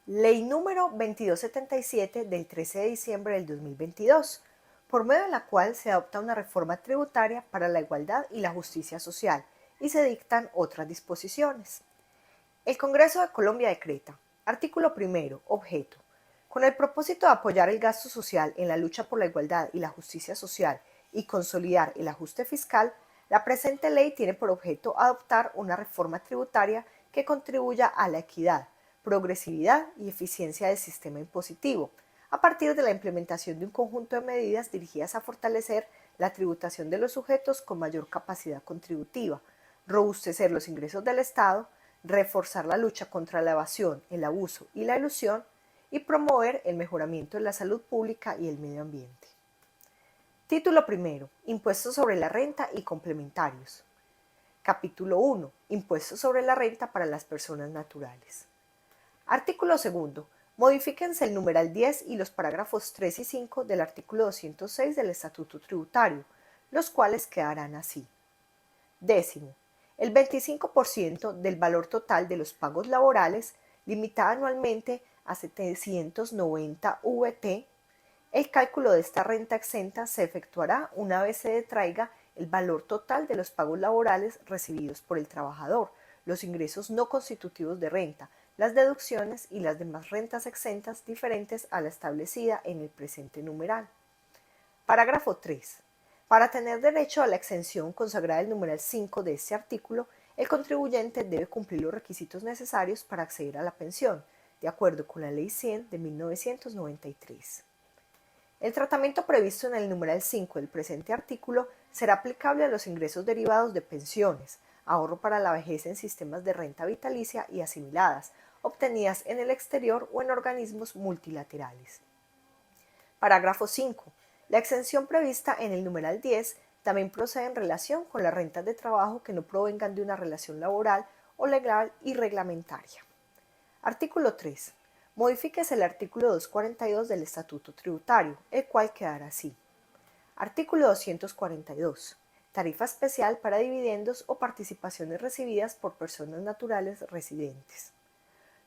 Ley número 2277 del 13 de diciembre del 2022, por medio de la cual se adopta una reforma tributaria para la igualdad y la justicia social y se dictan otras disposiciones. El Congreso de Colombia decreta, artículo primero, objeto, con el propósito de apoyar el gasto social en la lucha por la igualdad y la justicia social y consolidar el ajuste fiscal, la presente ley tiene por objeto adoptar una reforma tributaria que contribuya a la equidad, progresividad y eficiencia del sistema impositivo, a partir de la implementación de un conjunto de medidas dirigidas a fortalecer la tributación de los sujetos con mayor capacidad contributiva, robustecer los ingresos del Estado, reforzar la lucha contra la evasión, el abuso y la elusión, y promover el mejoramiento de la salud pública y el medio ambiente. Título primero. Impuestos sobre la renta y complementarios. Capítulo 1. Impuestos sobre la renta para las personas naturales. Artículo segundo. Modifíquense el numeral 10 y los parágrafos 3 y 5 del artículo 206 del Estatuto Tributario, los cuales quedarán así. Décimo. El 25% del valor total de los pagos laborales, limitada anualmente a 790 VT. El cálculo de esta renta exenta se efectuará una vez se detraiga el valor total de los pagos laborales recibidos por el trabajador, los ingresos no constitutivos de renta, las deducciones y las demás rentas exentas diferentes a la establecida en el presente numeral. Parágrafo 3. Para tener derecho a la exención consagrada en el numeral 5 de este artículo, el contribuyente debe cumplir los requisitos necesarios para acceder a la pensión, de acuerdo con la Ley 100 de 1993. El tratamiento previsto en el numeral 5 del presente artículo será aplicable a los ingresos derivados de pensiones, ahorro para la vejez en sistemas de renta vitalicia y asimiladas, obtenidas en el exterior o en organismos multilaterales. Parágrafo 5. La exención prevista en el numeral 10 también procede en relación con las rentas de trabajo que no provengan de una relación laboral o legal y reglamentaria. Artículo 3. Modifíquese el artículo 242 del Estatuto Tributario, el cual quedará así. Artículo 242. Tarifa especial para dividendos o participaciones recibidas por personas naturales residentes.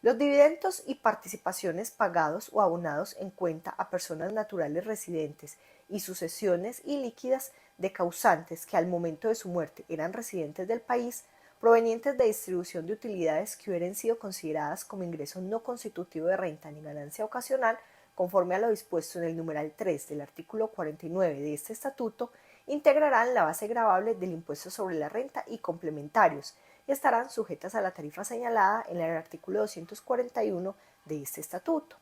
Los dividendos y participaciones pagados o abonados en cuenta a personas naturales residentes y sucesiones ilíquidas de causantes que al momento de su muerte eran residentes del país, provenientes de distribución de utilidades que hubieran sido consideradas como ingreso no constitutivo de renta ni ganancia ocasional, conforme a lo dispuesto en el numeral 3 del artículo 49 de este estatuto, integrarán la base gravable del impuesto sobre la renta y complementarios, y estarán sujetas a la tarifa señalada en el artículo 241 de este estatuto.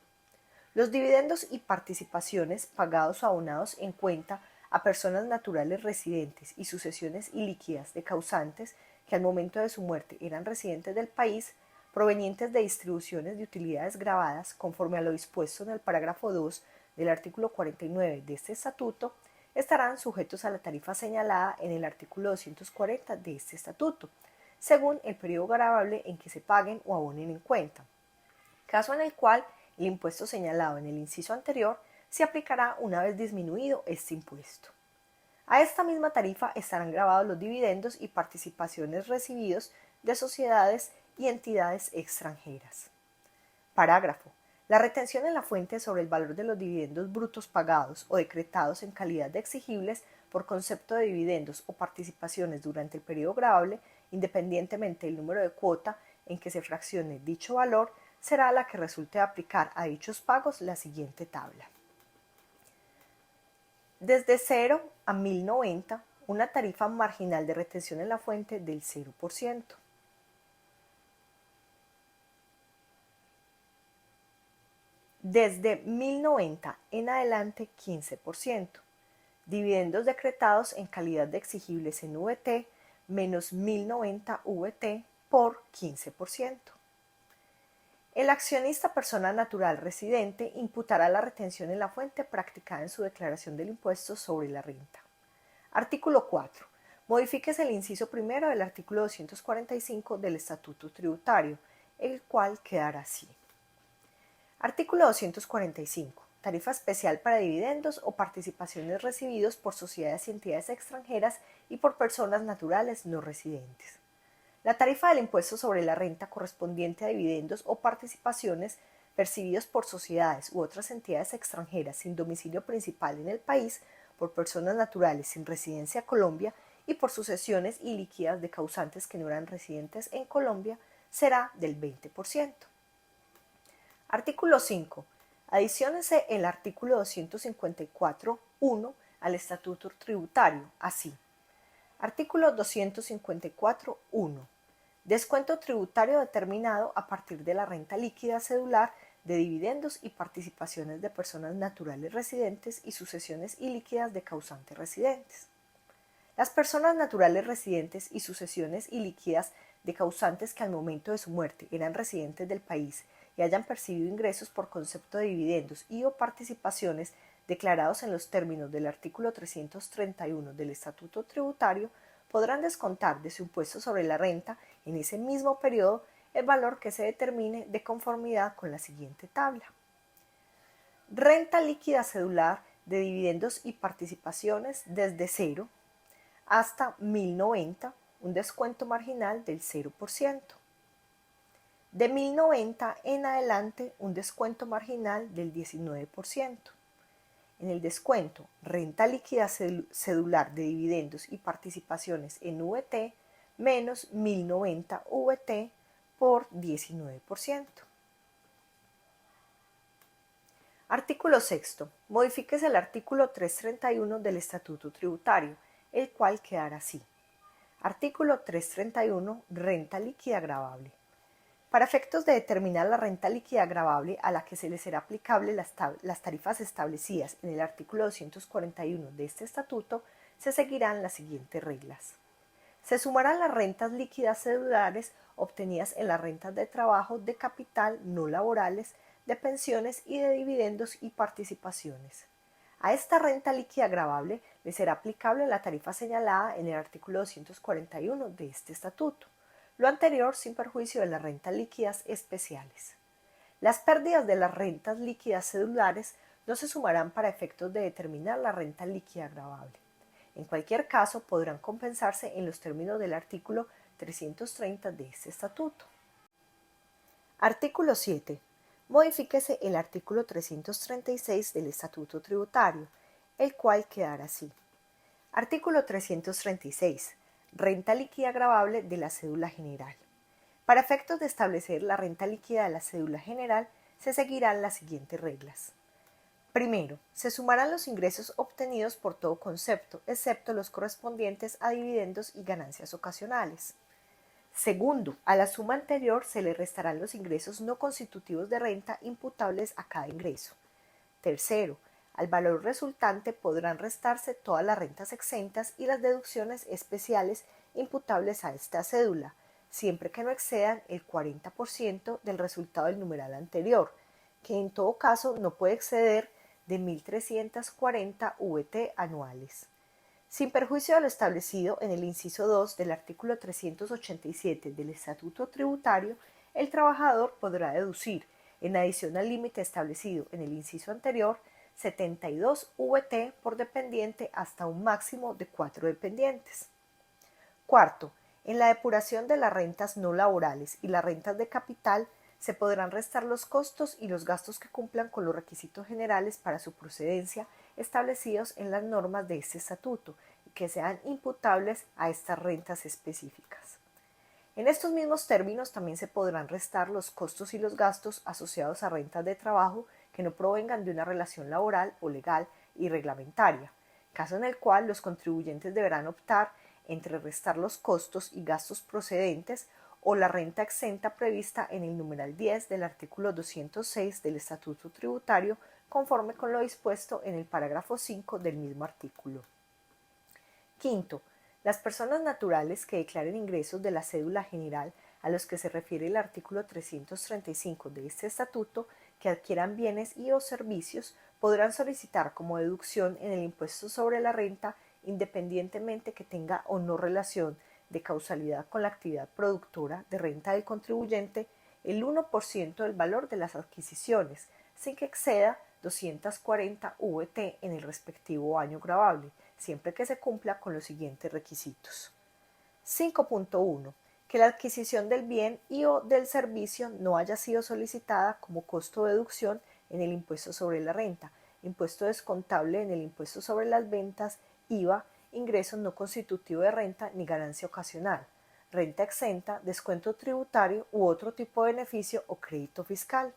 Los dividendos y participaciones pagados o abonados en cuenta a personas naturales residentes y sucesiones ilíquidas de causantes que al momento de su muerte eran residentes del país, provenientes de distribuciones de utilidades gravadas conforme a lo dispuesto en el parágrafo 2 del artículo 49 de este estatuto, estarán sujetos a la tarifa señalada en el artículo 240 de este estatuto, según el periodo gravable en que se paguen o abonen en cuenta, caso en el cual el impuesto señalado en el inciso anterior se aplicará una vez disminuido este impuesto. A esta misma tarifa estarán gravados los dividendos y participaciones recibidos de sociedades y entidades extranjeras. Parágrafo. La retención en la fuente sobre el valor de los dividendos brutos pagados o decretados en calidad de exigibles por concepto de dividendos o participaciones durante el periodo gravable, independientemente del número de cuota en que se fraccione dicho valor, será la que resulte de aplicar a dichos pagos la siguiente tabla. Desde 0 a 1090, una tarifa marginal de retención en la fuente del 0%. Desde 1090 en adelante, 15%. Dividendos decretados en calidad de exigibles en VT menos 1090 VT por 15%. El accionista persona natural residente imputará la retención en la fuente practicada en su declaración del impuesto sobre la renta. Artículo 4. Modifíquese el inciso primero del artículo 245 del Estatuto Tributario, el cual quedará así. Artículo 245. Tarifa especial para dividendos o participaciones recibidos por sociedades y entidades extranjeras y por personas naturales no residentes. La tarifa del impuesto sobre la renta correspondiente a dividendos o participaciones percibidos por sociedades u otras entidades extranjeras sin domicilio principal en el país, por personas naturales sin residencia en Colombia y por sucesiones ilíquidas de causantes que no eran residentes en Colombia, será del 20%. Artículo 5. Adiciónese el artículo 254.1 al Estatuto Tributario, así. Artículo 254.1. Descuento tributario determinado a partir de la renta líquida cedular de dividendos y participaciones de personas naturales residentes y sucesiones ilíquidas de causantes residentes. Las personas naturales residentes y sucesiones ilíquidas de causantes que al momento de su muerte eran residentes del país y hayan percibido ingresos por concepto de dividendos y o participaciones declarados en los términos del artículo 331 del Estatuto Tributario, podrán descontar de su impuesto sobre la renta en ese mismo periodo el valor que se determine de conformidad con la siguiente tabla. Renta líquida cedular de dividendos y participaciones desde 0 hasta 1090, un descuento marginal del 0%. De 1090 en adelante, un descuento marginal del 19%. En el descuento, renta líquida cedular de dividendos y participaciones en VT, menos 1090 VT por 19%. Artículo 6. Modifíquese el artículo 331 del Estatuto Tributario, el cual quedará así. Artículo 331. Renta líquida gravable. Para efectos de determinar la renta líquida gravable a la que se le será aplicable las tarifas establecidas en el artículo 241 de este estatuto, se seguirán las siguientes reglas. Se sumarán las rentas líquidas cedulares obtenidas en las rentas de trabajo, de capital, no laborales, de pensiones y de dividendos y participaciones. A esta renta líquida gravable le será aplicable la tarifa señalada en el artículo 241 de este estatuto. Lo anterior sin perjuicio de las rentas líquidas especiales. Las pérdidas de las rentas líquidas cedulares no se sumarán para efectos de determinar la renta líquida gravable. En cualquier caso, podrán compensarse en los términos del artículo 330 de este estatuto. Artículo 7. Modifíquese el artículo 336 del Estatuto Tributario, el cual quedará así. Artículo 336. Renta líquida gravable de la cédula general. Para efectos de establecer la renta líquida de la cédula general, se seguirán las siguientes reglas. Primero, se sumarán los ingresos obtenidos por todo concepto, excepto los correspondientes a dividendos y ganancias ocasionales. Segundo, a la suma anterior se le restarán los ingresos no constitutivos de renta imputables a cada ingreso. Tercero, al valor resultante podrán restarse todas las rentas exentas y las deducciones especiales imputables a esta cédula, siempre que no excedan el 40% del resultado del numeral anterior, que en todo caso no puede exceder de 1.340 VT anuales. Sin perjuicio de lo establecido en el inciso 2 del artículo 387 del Estatuto Tributario, el trabajador podrá deducir, en adición al límite establecido en el inciso anterior, 72 VT por dependiente hasta un máximo de 4 dependientes. Cuarto, en la depuración de las rentas no laborales y las rentas de capital se podrán restar los costos y los gastos que cumplan con los requisitos generales para su procedencia establecidos en las normas de este estatuto y que sean imputables a estas rentas específicas. En estos mismos términos también se podrán restar los costos y los gastos asociados a rentas de trabajo que no provengan de una relación laboral o legal y reglamentaria, caso en el cual los contribuyentes deberán optar entre restar los costos y gastos procedentes o la renta exenta prevista en el numeral 10 del artículo 206 del Estatuto Tributario, conforme con lo dispuesto en el parágrafo 5 del mismo artículo. Quinto, las personas naturales que declaren ingresos de la cédula general a los que se refiere el artículo 335 de este estatuto, que adquieran bienes y o servicios, podrán solicitar como deducción en el impuesto sobre la renta, independientemente que tenga o no relación de causalidad con la actividad productora de renta del contribuyente, el 1% del valor de las adquisiciones, sin que exceda 240 VT en el respectivo año gravable, siempre que se cumpla con los siguientes requisitos. 5.1. que la adquisición del bien y o del servicio no haya sido solicitada como costo de deducción en el impuesto sobre la renta, impuesto descontable en el impuesto sobre las ventas, IVA, ingreso no constitutivo de renta ni ganancia ocasional, renta exenta, descuento tributario u otro tipo de beneficio o crédito fiscal.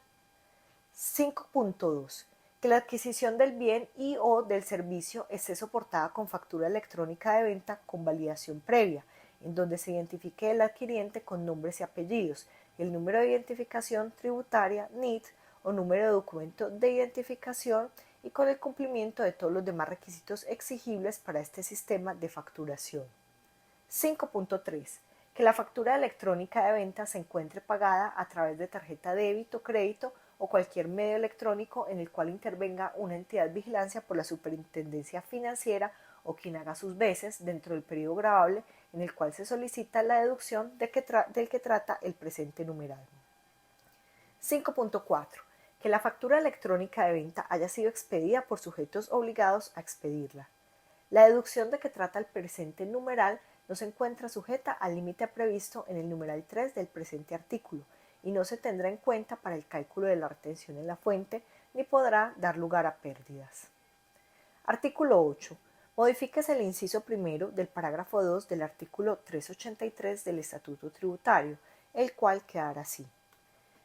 5.2. Que la adquisición del bien y o del servicio esté soportada con factura electrónica de venta con validación previa, en donde se identifique el adquiriente con nombres y apellidos, el número de identificación tributaria NIT o número de documento de identificación y con el cumplimiento de todos los demás requisitos exigibles para este sistema de facturación. 5.3. Que la factura electrónica de venta se encuentre pagada a través de tarjeta débito, crédito o cualquier medio electrónico en el cual intervenga una entidad de vigilancia por la Superintendencia Financiera o quien haga sus veces dentro del periodo gravable en el cual se solicita la deducción del que trata el presente numeral. 5.4. Que la factura electrónica de venta haya sido expedida por sujetos obligados a expedirla. La deducción de que trata el presente numeral no se encuentra sujeta al límite previsto en el numeral 3 del presente artículo y no se tendrá en cuenta para el cálculo de la retención en la fuente ni podrá dar lugar a pérdidas. Artículo 8. Modifíquese el inciso primero del parágrafo 2 del artículo 383 del Estatuto Tributario, el cual quedará así.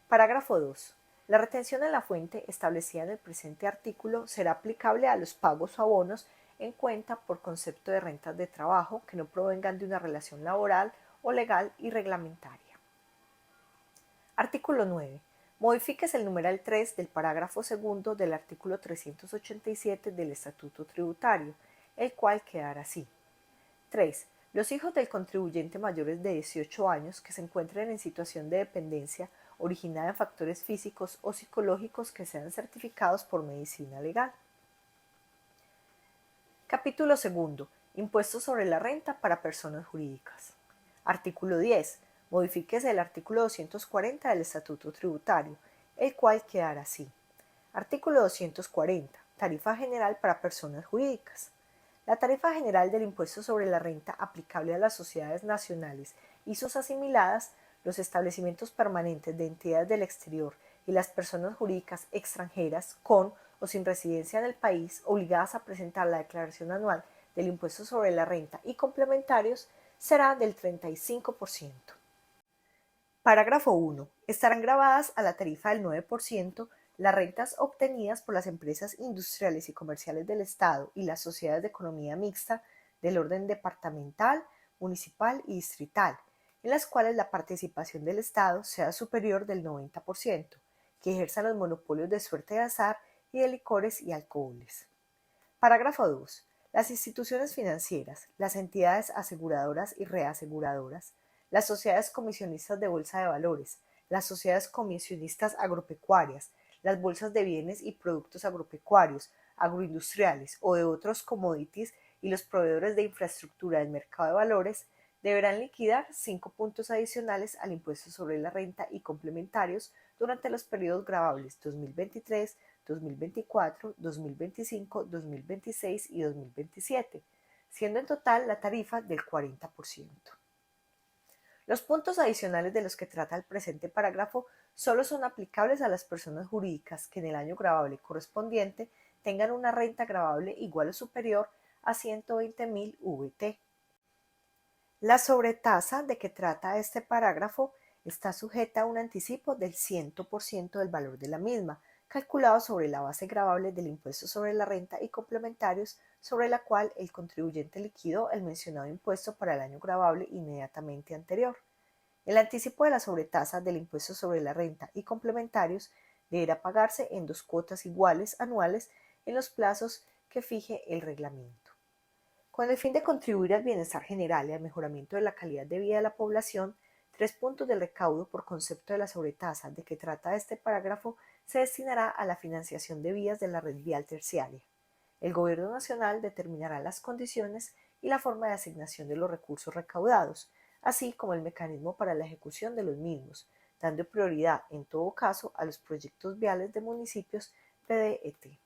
Parágrafo 2. La retención en la fuente establecida en el presente artículo será aplicable a los pagos o abonos en cuenta por concepto de rentas de trabajo que no provengan de una relación laboral o legal y reglamentaria. Artículo 9. Modifíquese el numeral 3 del parágrafo segundo del artículo 387 del Estatuto Tributario, el cual quedará así. 3. Los hijos del contribuyente mayores de 18 años que se encuentren en situación de dependencia originada en factores físicos o psicológicos que sean certificados por medicina legal. Capítulo 2. Impuestos sobre la renta para personas jurídicas. Artículo 10. Modifíquese el artículo 240 del Estatuto Tributario, el cual quedará así. Artículo 240. Tarifa general para personas jurídicas. La tarifa general del impuesto sobre la renta aplicable a las sociedades nacionales y sus asimiladas, los establecimientos permanentes de entidades del exterior y las personas jurídicas extranjeras con o sin residencia en el país obligadas a presentar la declaración anual del impuesto sobre la renta y complementarios será del 35%. Parágrafo 1. Estarán gravadas a la tarifa del 9% las rentas obtenidas por las empresas industriales y comerciales del Estado y las sociedades de economía mixta del orden departamental, municipal y distrital, en las cuales la participación del Estado sea superior del 90%, que ejerzan los monopolios de suerte de azar y de licores y alcoholes. Parágrafo 2. Las instituciones financieras, las entidades aseguradoras y reaseguradoras, las sociedades comisionistas de bolsa de valores, las sociedades comisionistas agropecuarias, las bolsas de bienes y productos agropecuarios, agroindustriales o de otros commodities y los proveedores de infraestructura del mercado de valores deberán liquidar 5 puntos adicionales al impuesto sobre la renta y complementarios durante los periodos gravables 2023, 2024, 2025, 2026 y 2027, siendo en total la tarifa del 40%. Los puntos adicionales de los que trata el presente parágrafo solo son aplicables a las personas jurídicas que en el año gravable correspondiente tengan una renta gravable igual o superior a 120.000 VT. La sobretasa de que trata este parágrafo está sujeta a un anticipo del 100% del valor de la misma, calculado sobre la base gravable del impuesto sobre la renta y complementarios sobre la cual el contribuyente liquidó el mencionado impuesto para el año gravable inmediatamente anterior. El anticipo de la sobretasa del impuesto sobre la renta y complementarios deberá pagarse en 2 cuotas iguales anuales en los plazos que fije el reglamento. Con el fin de contribuir al bienestar general y al mejoramiento de la calidad de vida de la población, 3 puntos del recaudo por concepto de la sobretasa de que trata este parágrafo se destinará a la financiación de vías de la red vial terciaria. El Gobierno Nacional determinará las condiciones y la forma de asignación de los recursos recaudados, así como el mecanismo para la ejecución de los mismos, dando prioridad, en todo caso, a los proyectos viales de municipios PDET.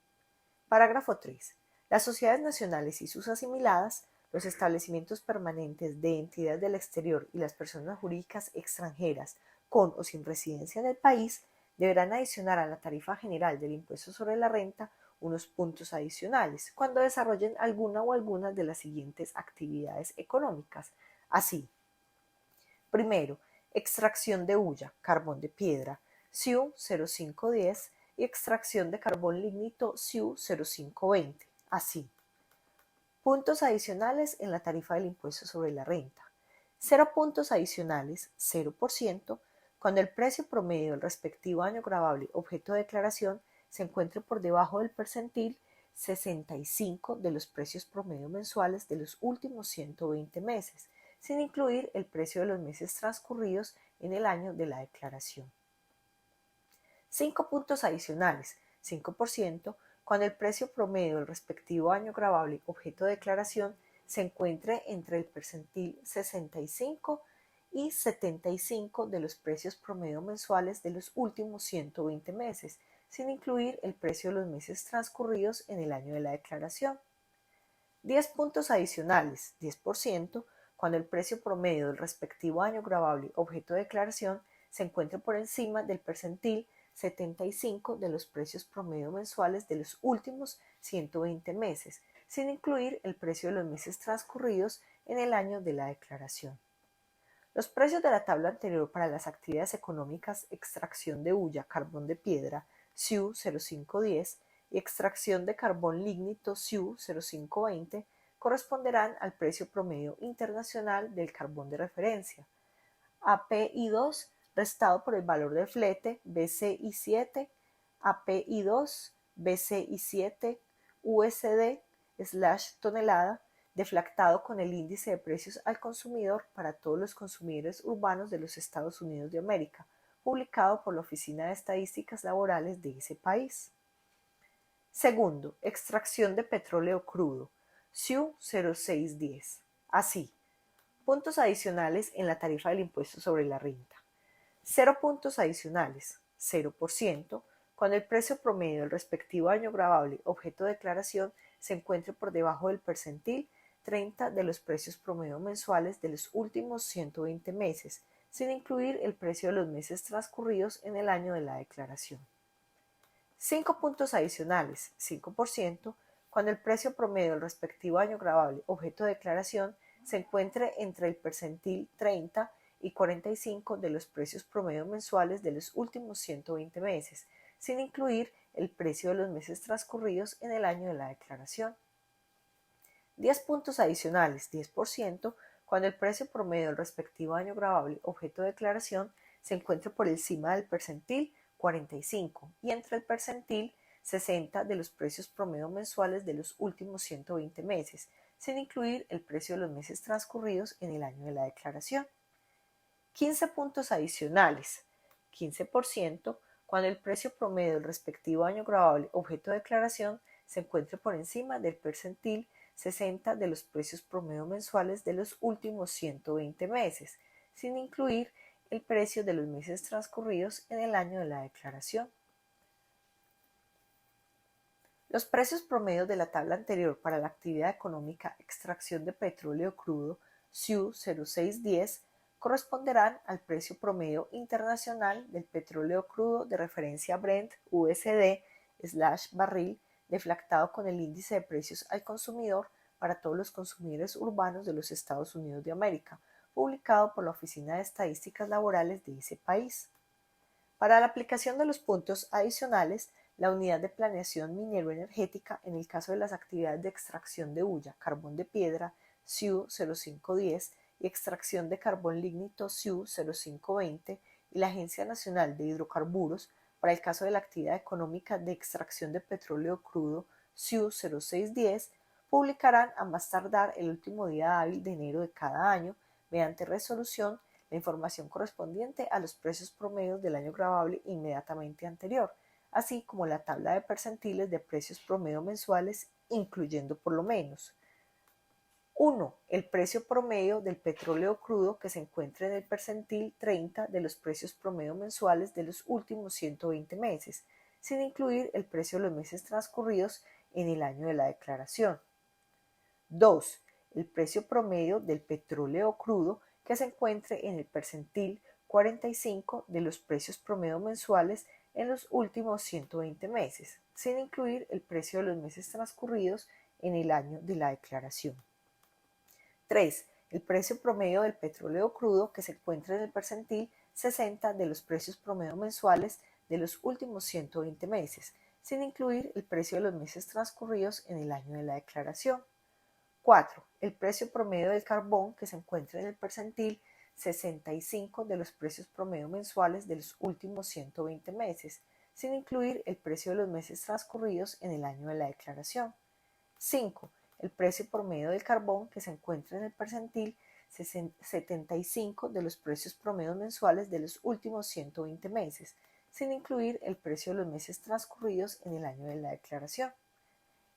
Parágrafo 3. Las sociedades nacionales y sus asimiladas, Los establecimientos permanentes de entidades del exterior y las personas jurídicas extranjeras con o sin residencia en el país deberán adicionar a la tarifa general del impuesto sobre la renta unos puntos adicionales cuando desarrollen alguna o algunas de las siguientes actividades económicas. Así, primero, extracción de hulla, carbón de piedra, SIU 0510 y extracción de carbón lignito SIU 0520. Así, puntos adicionales en la tarifa del impuesto sobre la renta. 0 puntos adicionales, 0%, cuando el precio promedio del respectivo año gravable objeto de declaración se encuentre por debajo del percentil 65 de los precios promedio mensuales de los últimos 120 meses, sin incluir el precio de los meses transcurridos en el año de la declaración. 5 puntos adicionales, 5%, cuando el precio promedio del respectivo año gravable objeto de declaración se encuentre entre el percentil 65 y 75 de los precios promedio mensuales de los últimos 120 meses, sin incluir el precio de los meses transcurridos en el año de la declaración. 10 puntos adicionales, 10%, cuando el precio promedio del respectivo año gravable objeto de declaración se encuentre por encima del percentil 75 de los precios promedio mensuales de los últimos 120 meses, sin incluir el precio de los meses transcurridos en el año de la declaración. Los precios de la tabla anterior para las actividades económicas extracción de hulla, carbón de piedra, SIU 0510 y extracción de carbón lignito SIU 0520 corresponderán al precio promedio internacional del carbón de referencia, API2 restado por el valor del flete BCI7, API2, BCI7, USD/tonelada, deflactado con el índice de precios al consumidor para todos los consumidores urbanos de los Estados Unidos de América, publicado por la Oficina de Estadísticas Laborales de ese país. Segundo, extracción de petróleo crudo, SIU 0610. Así, puntos adicionales en la tarifa del impuesto sobre la renta. 0 puntos adicionales, 0%, cuando el precio promedio del respectivo año gravable objeto de declaración se encuentre por debajo del percentil 30 de los precios promedio mensuales de los últimos 120 meses, sin incluir el precio de los meses transcurridos en el año de la declaración. 5 puntos adicionales, 5%, cuando el precio promedio del respectivo año gravable objeto de declaración se encuentre entre el percentil 30 y 45 de los precios promedio mensuales de los últimos 120 meses, sin incluir el precio de los meses transcurridos en el año de la declaración. 10 puntos adicionales, 10%, cuando el precio promedio del respectivo año gravable objeto de declaración se encuentre por encima del percentil 45 y entre el percentil 60 de los precios promedio mensuales de los últimos 120 meses, sin incluir el precio de los meses transcurridos en el año de la declaración. 15 puntos adicionales, 15%, cuando el precio promedio del respectivo año gravable objeto de declaración se encuentre por encima del percentil 60 de los precios promedio mensuales de los últimos 120 meses, sin incluir el precio de los meses transcurridos en el año de la declaración. Los precios promedios de la tabla anterior para la actividad económica extracción de petróleo crudo SIU 0610 corresponderán al precio promedio internacional del petróleo crudo de referencia Brent USD/barril deflactado con el índice de precios al consumidor para todos los consumidores urbanos de los Estados Unidos de América, publicado por la Oficina de Estadísticas Laborales de ese país. Para la aplicación de los puntos adicionales, la unidad de planeación minero-energética en el caso de las actividades de extracción de hulla, carbón de piedra, SIU 0510 y extracción de carbón lignito SIU 0520 y la Agencia Nacional de Hidrocarburos para el caso de la actividad económica de extracción de petróleo crudo SIU 0610 publicarán a más tardar el último día hábil de enero de cada año, mediante resolución, la información correspondiente a los precios promedios del año gravable inmediatamente anterior, así como la tabla de percentiles de precios promedio mensuales, incluyendo por lo menos 1. El precio promedio del petróleo crudo que se encuentre en el percentil 30 de los precios promedio mensuales de los últimos 120 meses, sin incluir el precio de los meses transcurridos en el año de la declaración. 2. el precio promedio del petróleo crudo que se encuentre en el percentil 45 de los precios promedio mensuales en los últimos 120 meses, sin incluir el precio de los meses transcurridos en el año de la declaración. 3. El precio promedio del petróleo crudo que se encuentra en el percentil 60 de los precios promedio mensuales de los últimos 120 meses, sin incluir el precio de los meses transcurridos en el año de la declaración. 4. El precio promedio del carbón que se encuentra en el percentil 65 de los precios promedio mensuales de los últimos 120 meses, sin incluir el precio de los meses transcurridos en el año de la declaración. 5. El precio promedio del carbón que se encuentra en el percentil 75 de los precios promedio mensuales de los últimos 120 meses, sin incluir el precio de los meses transcurridos en el año de la declaración.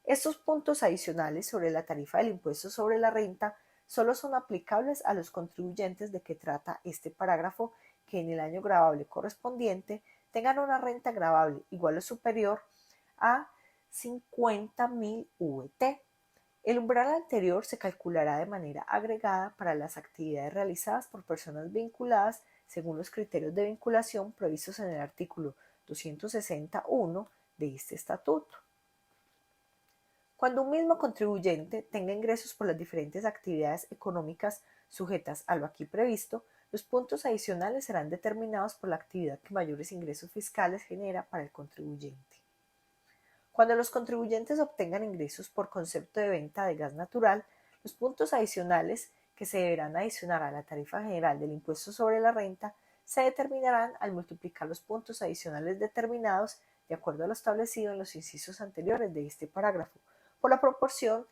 Estos puntos adicionales sobre la tarifa del impuesto sobre la renta solo son aplicables a los contribuyentes de que trata este parágrafo que en el año gravable correspondiente tengan una renta gravable igual o superior a 50.000 VT. El umbral anterior se calculará de manera agregada para las actividades realizadas por personas vinculadas según los criterios de vinculación previstos en el artículo 261 de este estatuto. Cuando un mismo contribuyente tenga ingresos por las diferentes actividades económicas sujetas a lo aquí previsto, los puntos adicionales serán determinados por la actividad que mayores ingresos fiscales genera para el contribuyente. Cuando los contribuyentes obtengan ingresos por concepto de venta de gas natural, los puntos adicionales que se deberán adicionar a la tarifa general del impuesto sobre la renta se determinarán al multiplicar los puntos adicionales determinados de acuerdo a lo establecido en los incisos anteriores de este parágrafo, por la proporción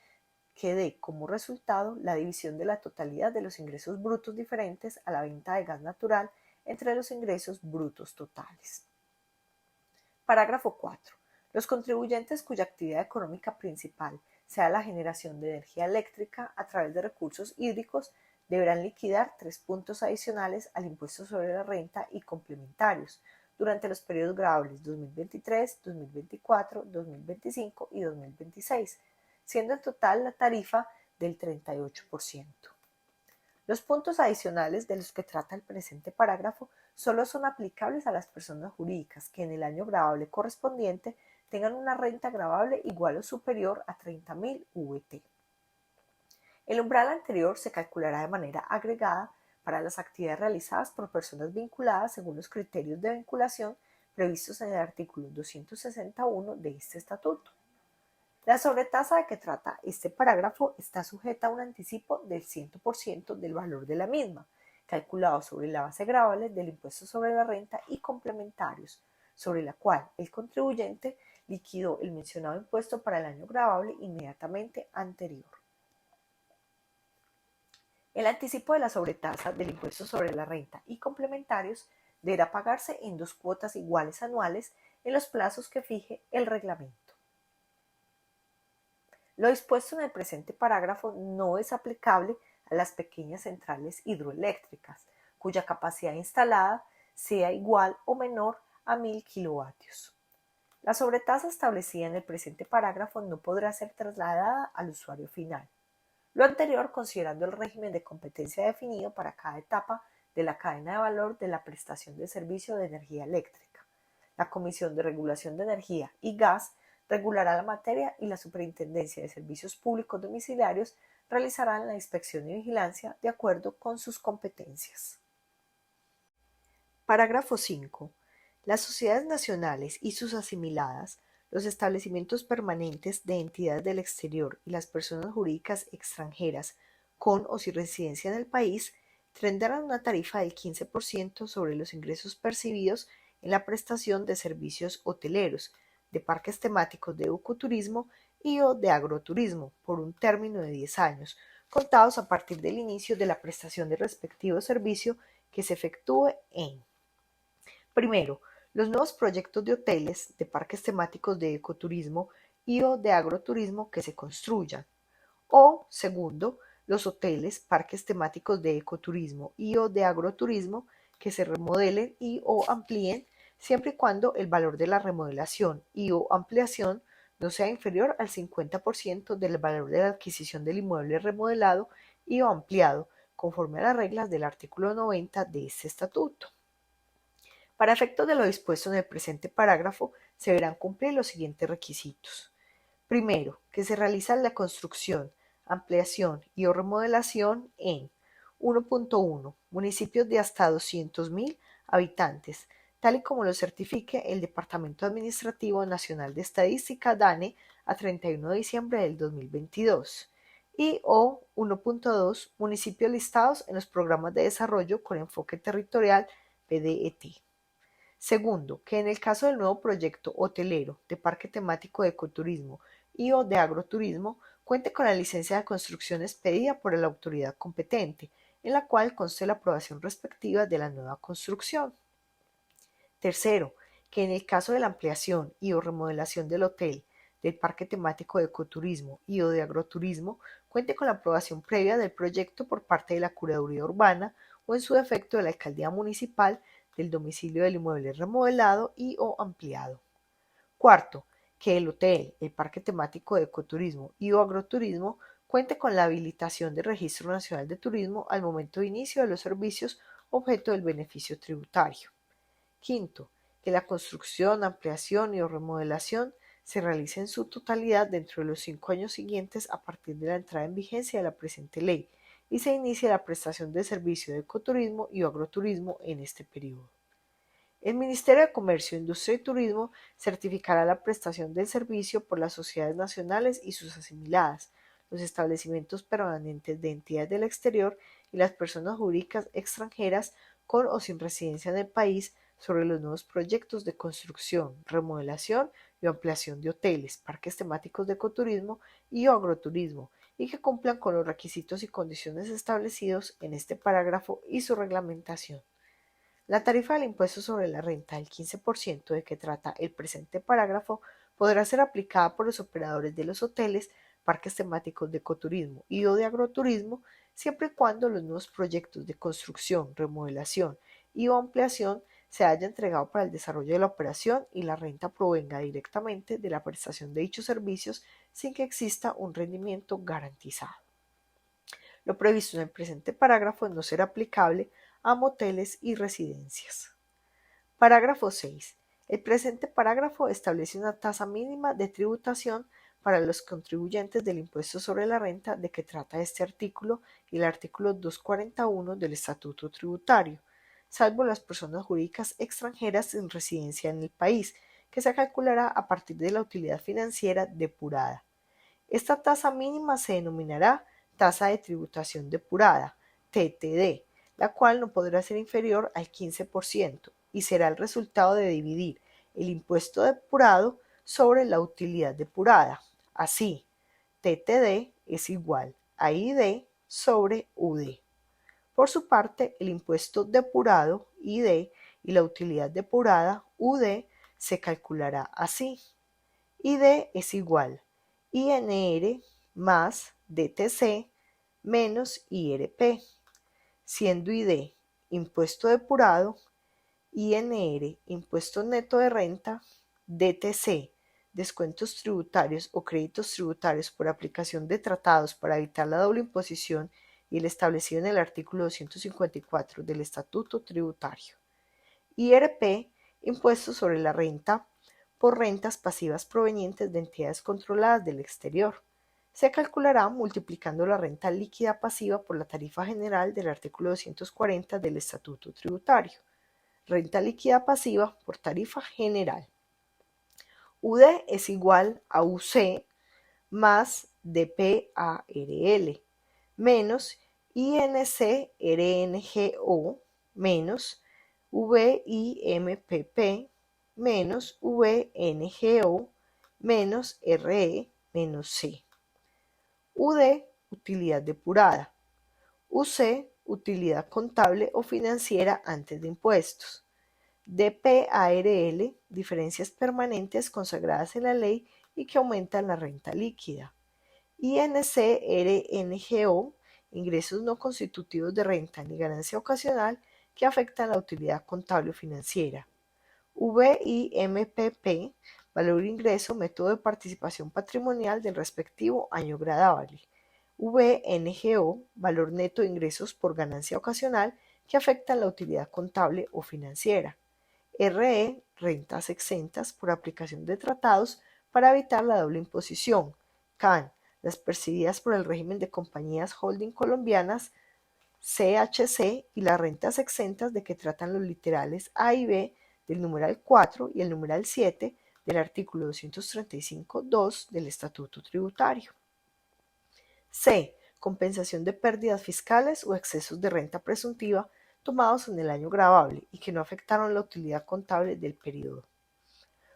que dé como resultado la división de la totalidad de los ingresos brutos diferentes a la venta de gas natural entre los ingresos brutos totales. Parágrafo 4. Los contribuyentes cuya actividad económica principal sea la generación de energía eléctrica a través de recursos hídricos deberán liquidar 3 puntos adicionales al impuesto sobre la renta y complementarios durante los periodos gravables 2023, 2024, 2025 y 2026, siendo en total la tarifa del 38%. Los puntos adicionales de los que trata el presente parágrafo solo son aplicables a las personas jurídicas que en el año gravable correspondiente tengan una renta gravable igual o superior a 30.000 VT. El umbral anterior se calculará de manera agregada para las actividades realizadas por personas vinculadas según los criterios de vinculación previstos en el artículo 261 de este estatuto. La sobretasa de que trata este parágrafo está sujeta a un anticipo del 100% del valor de la misma, calculado sobre la base gravable del impuesto sobre la renta y complementarios, sobre la cual el contribuyente liquidó el mencionado impuesto para el año gravable inmediatamente anterior. El anticipo de la sobretasa del impuesto sobre la renta y complementarios deberá pagarse en 2 cuotas iguales anuales en los plazos que fije el reglamento. Lo dispuesto en el presente parágrafo no es aplicable a las pequeñas centrales hidroeléctricas, cuya capacidad instalada sea igual o menor a 1.000 kilovatios. La sobretasa establecida en el presente parágrafo no podrá ser trasladada al usuario final. Lo anterior considerando el régimen de competencia definido para cada etapa de la cadena de valor de la prestación de servicio de energía eléctrica. La Comisión de Regulación de Energía y Gas regulará la materia y la Superintendencia de Servicios Públicos Domiciliarios realizarán la inspección y vigilancia de acuerdo con sus competencias. Parágrafo 5. Las sociedades nacionales y sus asimiladas, los establecimientos permanentes de entidades del exterior y las personas jurídicas extranjeras con o sin residencia en el país tendrán una tarifa del 15% sobre los ingresos percibidos en la prestación de servicios hoteleros, de parques temáticos de ecoturismo y o de agroturismo por un término de 10 años, contados a partir del inicio de la prestación del respectivo servicio que se efectúe en: primero, los nuevos proyectos de hoteles, de parques temáticos de ecoturismo y o de agroturismo que se construyan. O, segundo, los hoteles, parques temáticos de ecoturismo y o de agroturismo que se remodelen y o amplíen siempre y cuando el valor de la remodelación y o ampliación no sea inferior al 50% del valor de la adquisición del inmueble remodelado y o ampliado, conforme a las reglas del artículo 90 de este estatuto. Para efectos de lo dispuesto en el presente parágrafo, se deberán cumplir los siguientes requisitos. Primero, que se realiza la construcción, ampliación y o remodelación en 1.1. Municipios de hasta 200.000 habitantes, tal y como lo certifique el Departamento Administrativo Nacional de Estadística DANE a 31 de diciembre del 2022. Y o 1.2. Municipios listados en los programas de desarrollo con enfoque territorial PDET. Segundo, que en el caso del nuevo proyecto hotelero, de parque temático de ecoturismo y o de agroturismo, cuente con la licencia de construcción expedida por la autoridad competente, en la cual conste la aprobación respectiva de la nueva construcción. Tercero, que en el caso de la ampliación y o remodelación del hotel, del parque temático de ecoturismo y o de agroturismo, cuente con la aprobación previa del proyecto por parte de la Curaduría Urbana o en su defecto de la Alcaldía Municipal del domicilio del inmueble remodelado y o ampliado. Cuarto, que el hotel, el parque temático de ecoturismo y o agroturismo cuente con la habilitación del Registro Nacional de Turismo al momento de inicio de los servicios objeto del beneficio tributario. Quinto, que la construcción, ampliación y o remodelación se realice en su totalidad dentro de los 5 años siguientes a partir de la entrada en vigencia de la presente ley y se inicie la prestación de servicio de ecoturismo y agroturismo en este periodo. El Ministerio de Comercio, Industria y Turismo certificará la prestación del servicio por las sociedades nacionales y sus asimiladas, los establecimientos permanentes de entidades del exterior y las personas jurídicas extranjeras con o sin residencia en el país sobre los nuevos proyectos de construcción, remodelación y ampliación de hoteles, parques temáticos de ecoturismo y o agroturismo, y que cumplan con los requisitos y condiciones establecidos en este parágrafo y su reglamentación. La tarifa del impuesto sobre la renta del 15% de que trata el presente parágrafo podrá ser aplicada por los operadores de los hoteles, parques temáticos de ecoturismo y o de agroturismo, siempre y cuando los nuevos proyectos de construcción, remodelación y o ampliación se haya entregado para el desarrollo de la operación y la renta provenga directamente de la prestación de dichos servicios sin que exista un rendimiento garantizado. Lo previsto en el presente parágrafo no será aplicable a moteles y residencias. Parágrafo 6. El presente parágrafo establece una tasa mínima de tributación para los contribuyentes del impuesto sobre la renta de que trata este artículo y el artículo 241 del Estatuto Tributario, salvo las personas jurídicas extranjeras sin residencia en el país, que se calculará a partir de la utilidad financiera depurada. Esta tasa mínima se denominará tasa de tributación depurada, TTD, la cual no podrá ser inferior al 15% y será el resultado de dividir el impuesto depurado sobre la utilidad depurada. Así, TTD es igual a ID sobre UD. Por su parte, el impuesto depurado, ID, y la utilidad depurada, UD, se calculará así. ID es igual INR más DTC menos IRP, siendo ID impuesto depurado, INR impuesto neto de renta, DTC descuentos tributarios o créditos tributarios por aplicación de tratados para evitar la doble imposición y el establecido en el artículo 254 del Estatuto Tributario. IRP impuesto sobre la renta por rentas pasivas provenientes de entidades controladas del exterior. Se calculará multiplicando la renta líquida pasiva por la tarifa general del artículo 240 del Estatuto Tributario. Renta líquida pasiva por tarifa general. UD es igual a UC más DPARL menos INCRNGO menos VIMPP menos VNGO menos RE menos C. UD, utilidad depurada. UC, utilidad contable o financiera antes de impuestos. DPARL, diferencias permanentes consagradas en la ley y que aumentan la renta líquida. INCRNGO, ingresos no constitutivos de renta ni ganancia ocasional que afectan la utilidad contable o financiera. VIMPP, valor ingreso, método de participación patrimonial del respectivo año gradable. VNGO, valor neto de ingresos por ganancia ocasional que afectan la utilidad contable o financiera. RE, rentas exentas por aplicación de tratados para evitar la doble imposición. CAN, las percibidas por el régimen de compañías holding colombianas, CHC, y las rentas exentas de que tratan los literales A y B del numeral 4 y el numeral 7 del artículo 235.2 del Estatuto Tributario. C. Compensación de pérdidas fiscales o excesos de renta presuntiva tomados en el año gravable y que no afectaron la utilidad contable del periodo.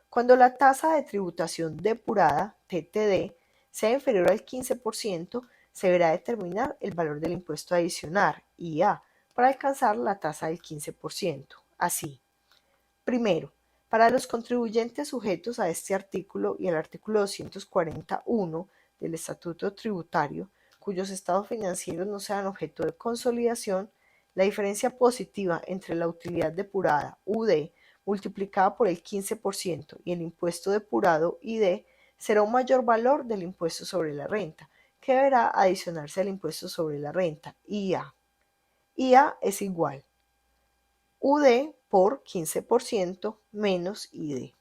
Cuando la tasa de tributación depurada, TTD, sea inferior al 15%, se deberá determinar el valor del impuesto adicional, IA, para alcanzar la tasa del 15%. Así, primero, para los contribuyentes sujetos a este artículo y al artículo 241 del Estatuto Tributario, cuyos estados financieros no sean objeto de consolidación, la diferencia positiva entre la utilidad depurada, UD, multiplicada por el 15% y el impuesto depurado, ID, será un mayor valor del impuesto sobre la renta, que deberá adicionarse al impuesto sobre la renta, IA. IA es igual UD por 15% menos ID.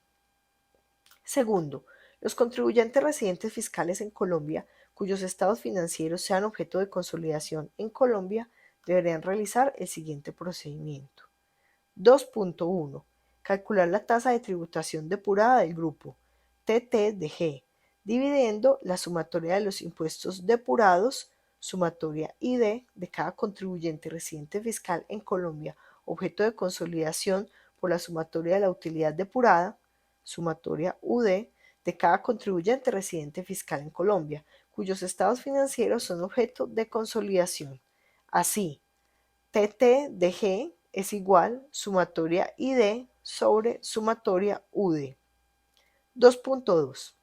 Segundo, los contribuyentes residentes fiscales en Colombia cuyos estados financieros sean objeto de consolidación en Colombia deberán realizar el siguiente procedimiento. 2.1. Calcular la tasa de tributación depurada del grupo TTDG, dividiendo la sumatoria de los impuestos depurados, sumatoria ID, de cada contribuyente residente fiscal en Colombia objeto de consolidación por la sumatoria de la utilidad depurada, sumatoria UD, de cada contribuyente residente fiscal en Colombia, cuyos estados financieros son objeto de consolidación. Así, TTDG es igual sumatoria ID sobre sumatoria UD. 2.2.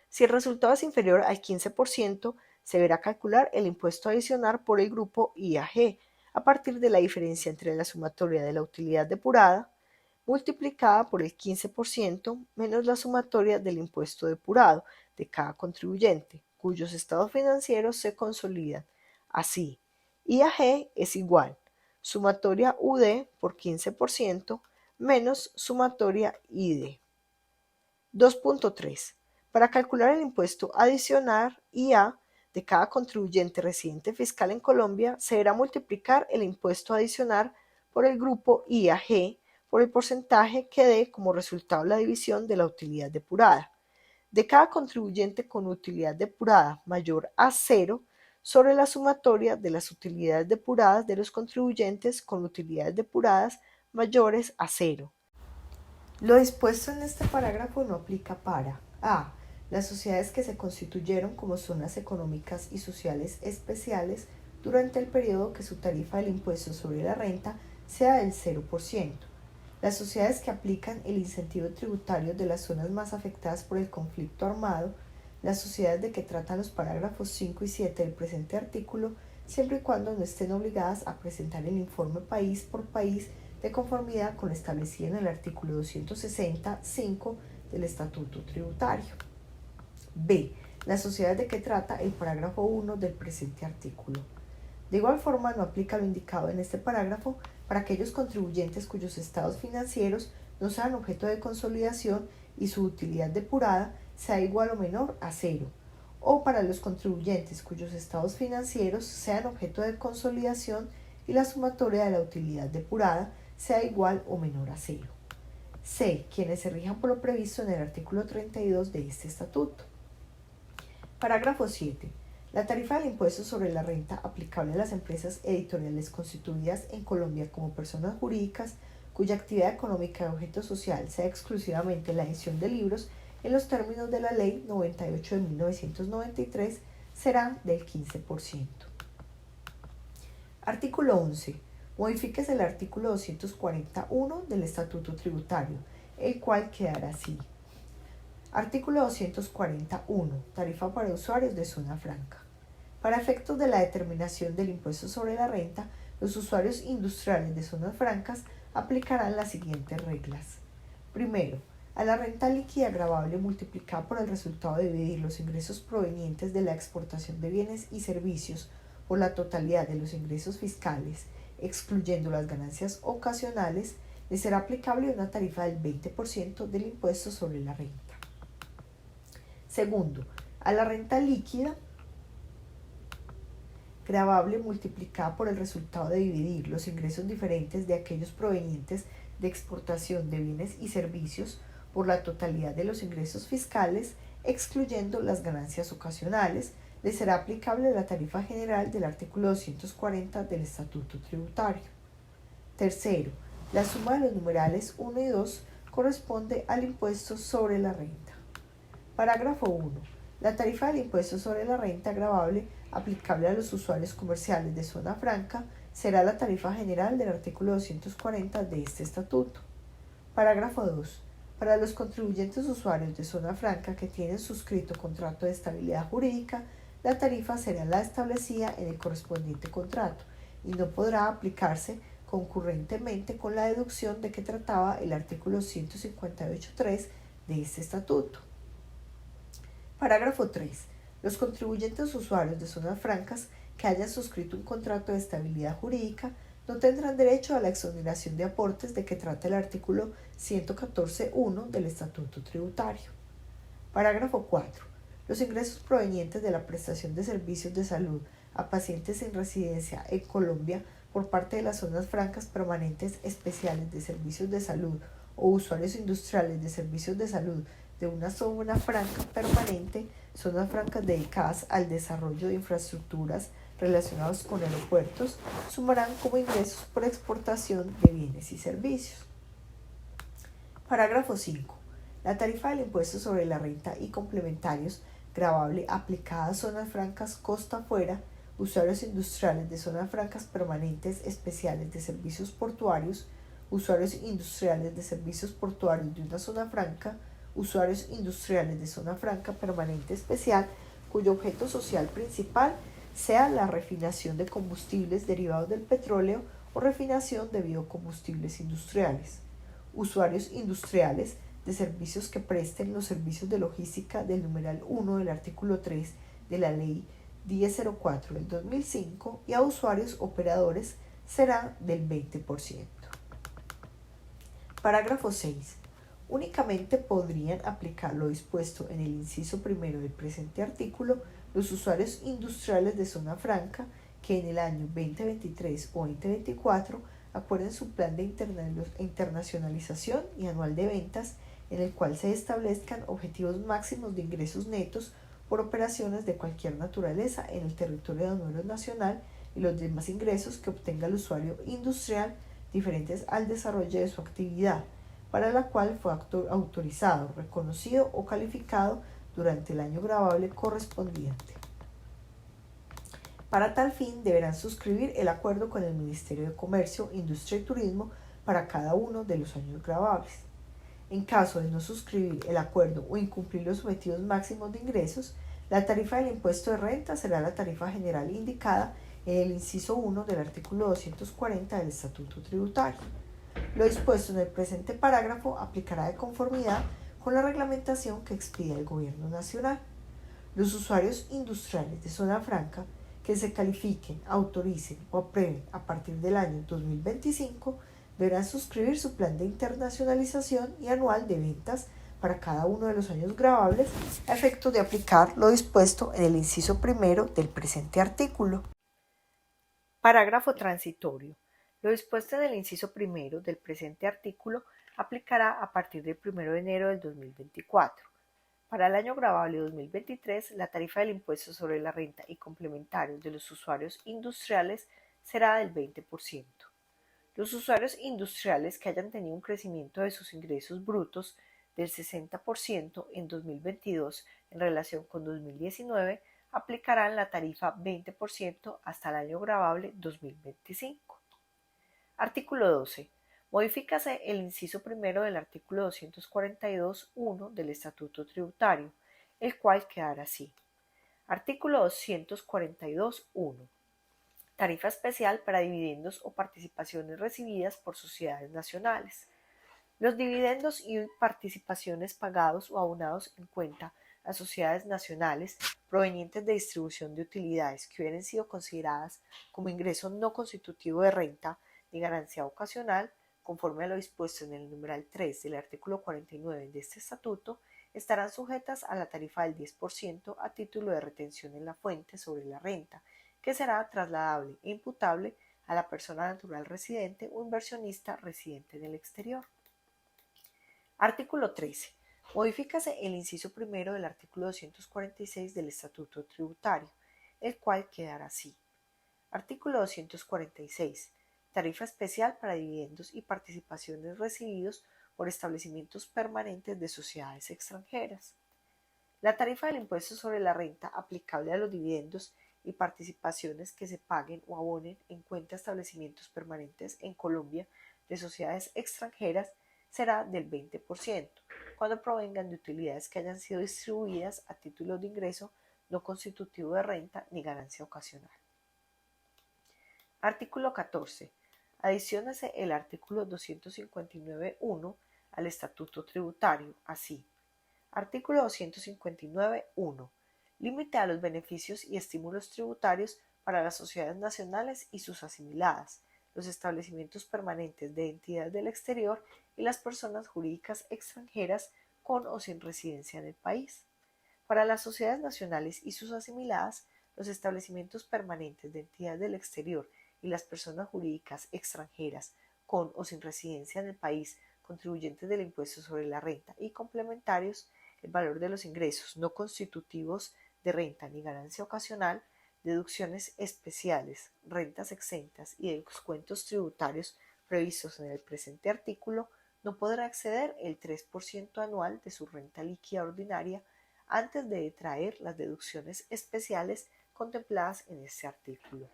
Si el resultado es inferior al 15%, se deberá calcular el impuesto adicional por el grupo IAG a partir de la diferencia entre la sumatoria de la utilidad depurada multiplicada por el 15% menos la sumatoria del impuesto depurado de cada contribuyente, cuyos estados financieros se consolidan. Así, IAG es igual sumatoria UD por 15% menos sumatoria ID. 2.3. Para calcular el impuesto adicional IA de cada contribuyente residente fiscal en Colombia, se deberá multiplicar el impuesto adicional por el grupo IAG por el porcentaje que dé como resultado la división de la utilidad depurada de cada contribuyente con utilidad depurada mayor a 0 sobre la sumatoria de las utilidades depuradas de los contribuyentes con utilidades depuradas mayores a 0. Lo dispuesto en este parágrafo no aplica para a. Las sociedades que se constituyeron como zonas económicas y sociales especiales durante el periodo que su tarifa del impuesto sobre la renta sea del 0%. Las sociedades que aplican el incentivo tributario de las zonas más afectadas por el conflicto armado, las sociedades de que tratan los parágrafos 5 y 7 del presente artículo, siempre y cuando no estén obligadas a presentar el informe país por país de conformidad con lo establecido en el artículo 260.5 del Estatuto Tributario. B. Las sociedades de que trata el parágrafo 1 del presente artículo. De igual forma, no aplica lo indicado en este parágrafo para aquellos contribuyentes cuyos estados financieros no sean objeto de consolidación y su utilidad depurada sea igual o menor a 0, o para los contribuyentes cuyos estados financieros sean objeto de consolidación y la sumatoria de la utilidad depurada sea igual o menor a 0. C. Quienes se rijan por lo previsto en el artículo 32 de este estatuto. Parágrafo 7. La tarifa del impuesto sobre la renta aplicable a las empresas editoriales constituidas en Colombia como personas jurídicas cuya actividad económica de objeto social sea exclusivamente la edición de libros en los términos de la Ley 98 de 1993 será del 15%. Artículo 11. Modifíquese el artículo 241 del Estatuto Tributario, el cual quedará así. Artículo 241. Tarifa para usuarios de zona franca. Para efectos de la determinación del impuesto sobre la renta, los usuarios industriales de zonas francas aplicarán las siguientes reglas. Primero, A la renta líquida gravable multiplicada por el resultado de dividir los ingresos provenientes de la exportación de bienes y servicios por la totalidad de los ingresos fiscales, excluyendo las ganancias ocasionales, le será aplicable una tarifa del 20% del impuesto sobre la renta. Segundo, a la renta líquida gravable multiplicada por el resultado de dividir los ingresos diferentes de aquellos provenientes de exportación de bienes y servicios por la totalidad de los ingresos fiscales, excluyendo las ganancias ocasionales, le será aplicable la tarifa general del artículo 240 del Estatuto Tributario. Tercero, la suma de los numerales 1 y 2 corresponde al impuesto sobre la renta. Parágrafo 1. La tarifa del impuesto sobre la renta gravable aplicable a los usuarios comerciales de zona franca será la tarifa general del artículo 240 de este estatuto. Parágrafo 2. Para los contribuyentes usuarios de zona franca que tienen suscrito contrato de estabilidad jurídica, la tarifa será la establecida en el correspondiente contrato y no podrá aplicarse concurrentemente con la deducción de que trataba el artículo 158.3 de este estatuto. Parágrafo 3. Los contribuyentes usuarios de zonas francas que hayan suscrito un contrato de estabilidad jurídica no tendrán derecho a la exoneración de aportes de que trata el artículo 114.1 del Estatuto Tributario. Parágrafo 4. Los ingresos provenientes de la prestación de servicios de salud a pacientes en residencia en Colombia por parte de las zonas francas permanentes especiales de servicios de salud o usuarios industriales de servicios de salud de una zona franca permanente, zonas francas dedicadas al desarrollo de infraestructuras relacionados con aeropuertos, sumarán como ingresos por exportación de bienes y servicios. Parágrafo 5. La tarifa del impuesto sobre la renta y complementarios gravable aplicada a zonas francas costa afuera, usuarios industriales de zonas francas permanentes especiales de servicios portuarios, usuarios industriales de servicios portuarios de una zona franca, usuarios industriales de zona franca permanente especial, cuyo objeto social principal sea la refinación de combustibles derivados del petróleo o refinación de biocombustibles industriales, usuarios industriales de servicios que presten los servicios de logística del numeral 1 del artículo 3 de la Ley 1004 del 2005 y a usuarios operadores será del 20%. Parágrafo 6. Únicamente podrían aplicar lo dispuesto en el inciso primero del presente artículo los usuarios industriales de zona franca que en el año 2023 o 2024 acuerden su plan de internacionalización y anual de ventas en el cual se establezcan objetivos máximos de ingresos netos por operaciones de cualquier naturaleza en el territorio de número nacional y los demás ingresos que obtenga el usuario industrial diferentes al desarrollo de su actividad, para la cual fue autorizado, reconocido o calificado durante el año gravable correspondiente. Para tal fin deberán suscribir el acuerdo con el Ministerio de Comercio, Industria y Turismo para cada uno de los años gravables. En caso de no suscribir el acuerdo o incumplir los objetivos máximos de ingresos, la tarifa del impuesto de renta será la tarifa general indicada en el inciso 1 del artículo 240 del Estatuto Tributario. Lo dispuesto en el presente parágrafo aplicará de conformidad con la reglamentación que expida el Gobierno Nacional. Los usuarios industriales de zona franca que se califiquen, autoricen o aprueben a partir del año 2025 deberán suscribir su plan de internacionalización y anual de ventas para cada uno de los años gravables a efecto de aplicar lo dispuesto en el inciso primero del presente artículo. Parágrafo transitorio. Lo dispuesto en el inciso primero del presente artículo aplicará a partir del 1 de enero del 2024. Para el año gravable 2023, la tarifa del impuesto sobre la renta y complementarios de los usuarios industriales será del 20%. Los usuarios industriales que hayan tenido un crecimiento de sus ingresos brutos del 60% en 2022 en relación con 2019 aplicarán la tarifa 20% hasta el año gravable 2025. Artículo 12. Modifícase el inciso primero del artículo 242.1 del Estatuto Tributario, el cual quedará así. Artículo 242.1. Tarifa especial para dividendos o participaciones recibidas por sociedades nacionales. Los dividendos y participaciones pagados o abonados en cuenta a sociedades nacionales provenientes de distribución de utilidades que hubieran sido consideradas como ingreso no constitutivo de renta ni ganancia ocasional, conforme a lo dispuesto en el numeral 3 del artículo 49 de este estatuto, estarán sujetas a la tarifa del 10% a título de retención en la fuente sobre la renta, que será trasladable e imputable a la persona natural residente o inversionista residente en el exterior. Artículo 13. Modifícase el inciso primero del artículo 246 del Estatuto Tributario, el cual quedará así. Artículo 246. Tarifa especial para dividendos y participaciones recibidos por establecimientos permanentes de sociedades extranjeras. La tarifa del impuesto sobre la renta aplicable a los dividendos y participaciones que se paguen o abonen en cuenta de establecimientos permanentes en Colombia de sociedades extranjeras será del 20%, cuando provengan de utilidades que hayan sido distribuidas a título de ingreso no constitutivo de renta ni ganancia ocasional. Artículo 14. Adiciónase el artículo 259.1 al Estatuto Tributario, así. Artículo 259.1. Límite a los beneficios y estímulos tributarios para las sociedades nacionales y sus asimiladas, los establecimientos permanentes de entidades del exterior y las personas jurídicas extranjeras con o sin residencia en el país. Para las sociedades nacionales y sus asimiladas, los establecimientos permanentes de entidades del exterior y las personas jurídicas extranjeras con o sin residencia en el país, contribuyentes del impuesto sobre la renta y complementarios, el valor de los ingresos no constitutivos de renta ni ganancia ocasional, deducciones especiales, rentas exentas y descuentos tributarios previstos en el presente artículo, no podrá exceder el 3% anual de su renta líquida ordinaria antes de detraer las deducciones especiales contempladas en este artículo.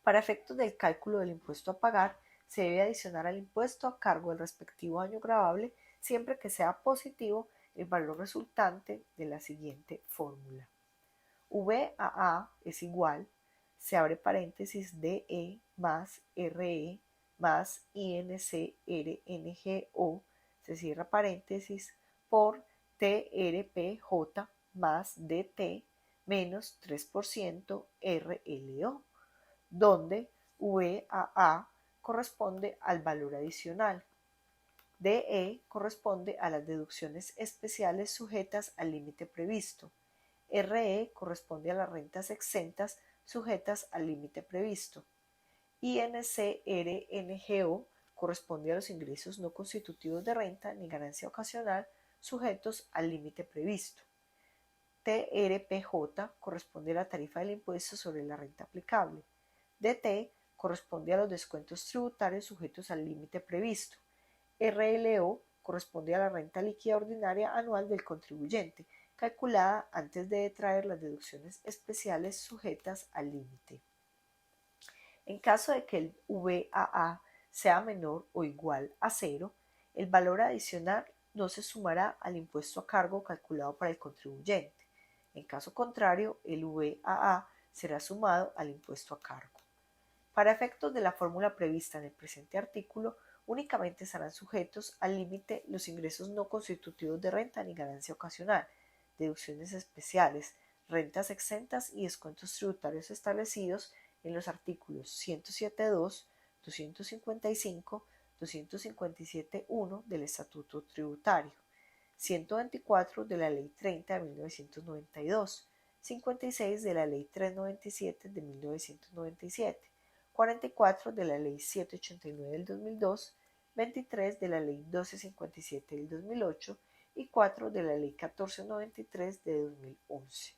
Para efectos del cálculo del impuesto a pagar, se debe adicionar al impuesto a cargo del respectivo año gravable siempre que sea positivo el valor resultante de la siguiente fórmula. VAA es igual, se abre paréntesis, DE más RE más INCRNGO, se cierra paréntesis, por TRPJ más DT menos 3% RLO, donde VAA corresponde al valor adicional, DE corresponde a las deducciones especiales sujetas al límite previsto, RE corresponde a las rentas exentas sujetas al límite previsto, INCRNGO corresponde a los ingresos no constitutivos de renta ni ganancia ocasional sujetos al límite previsto. TRPJ corresponde a la tarifa del impuesto sobre la renta aplicable. DT corresponde a los descuentos tributarios sujetos al límite previsto. RLO corresponde a la renta líquida ordinaria anual del contribuyente, calculada antes de detraer las deducciones especiales sujetas al límite. En caso de que el VAA sea menor o igual a 0, el valor adicional no se sumará al impuesto a cargo calculado para el contribuyente. En caso contrario, el VAA será sumado al impuesto a cargo. Para efectos de la fórmula prevista en el presente artículo, únicamente estarán sujetos al límite los ingresos no constitutivos de renta ni ganancia ocasional, deducciones especiales, rentas exentas y descuentos tributarios establecidos en los artículos 107.2, 255, 257.1 del Estatuto Tributario, 124 de la Ley 30 de 1992, 56 de la Ley 397 de 1997, 44 de la Ley 789 del 2002, 23 de la Ley 1257 del 2008 y 4 de la Ley 1493 de 2011.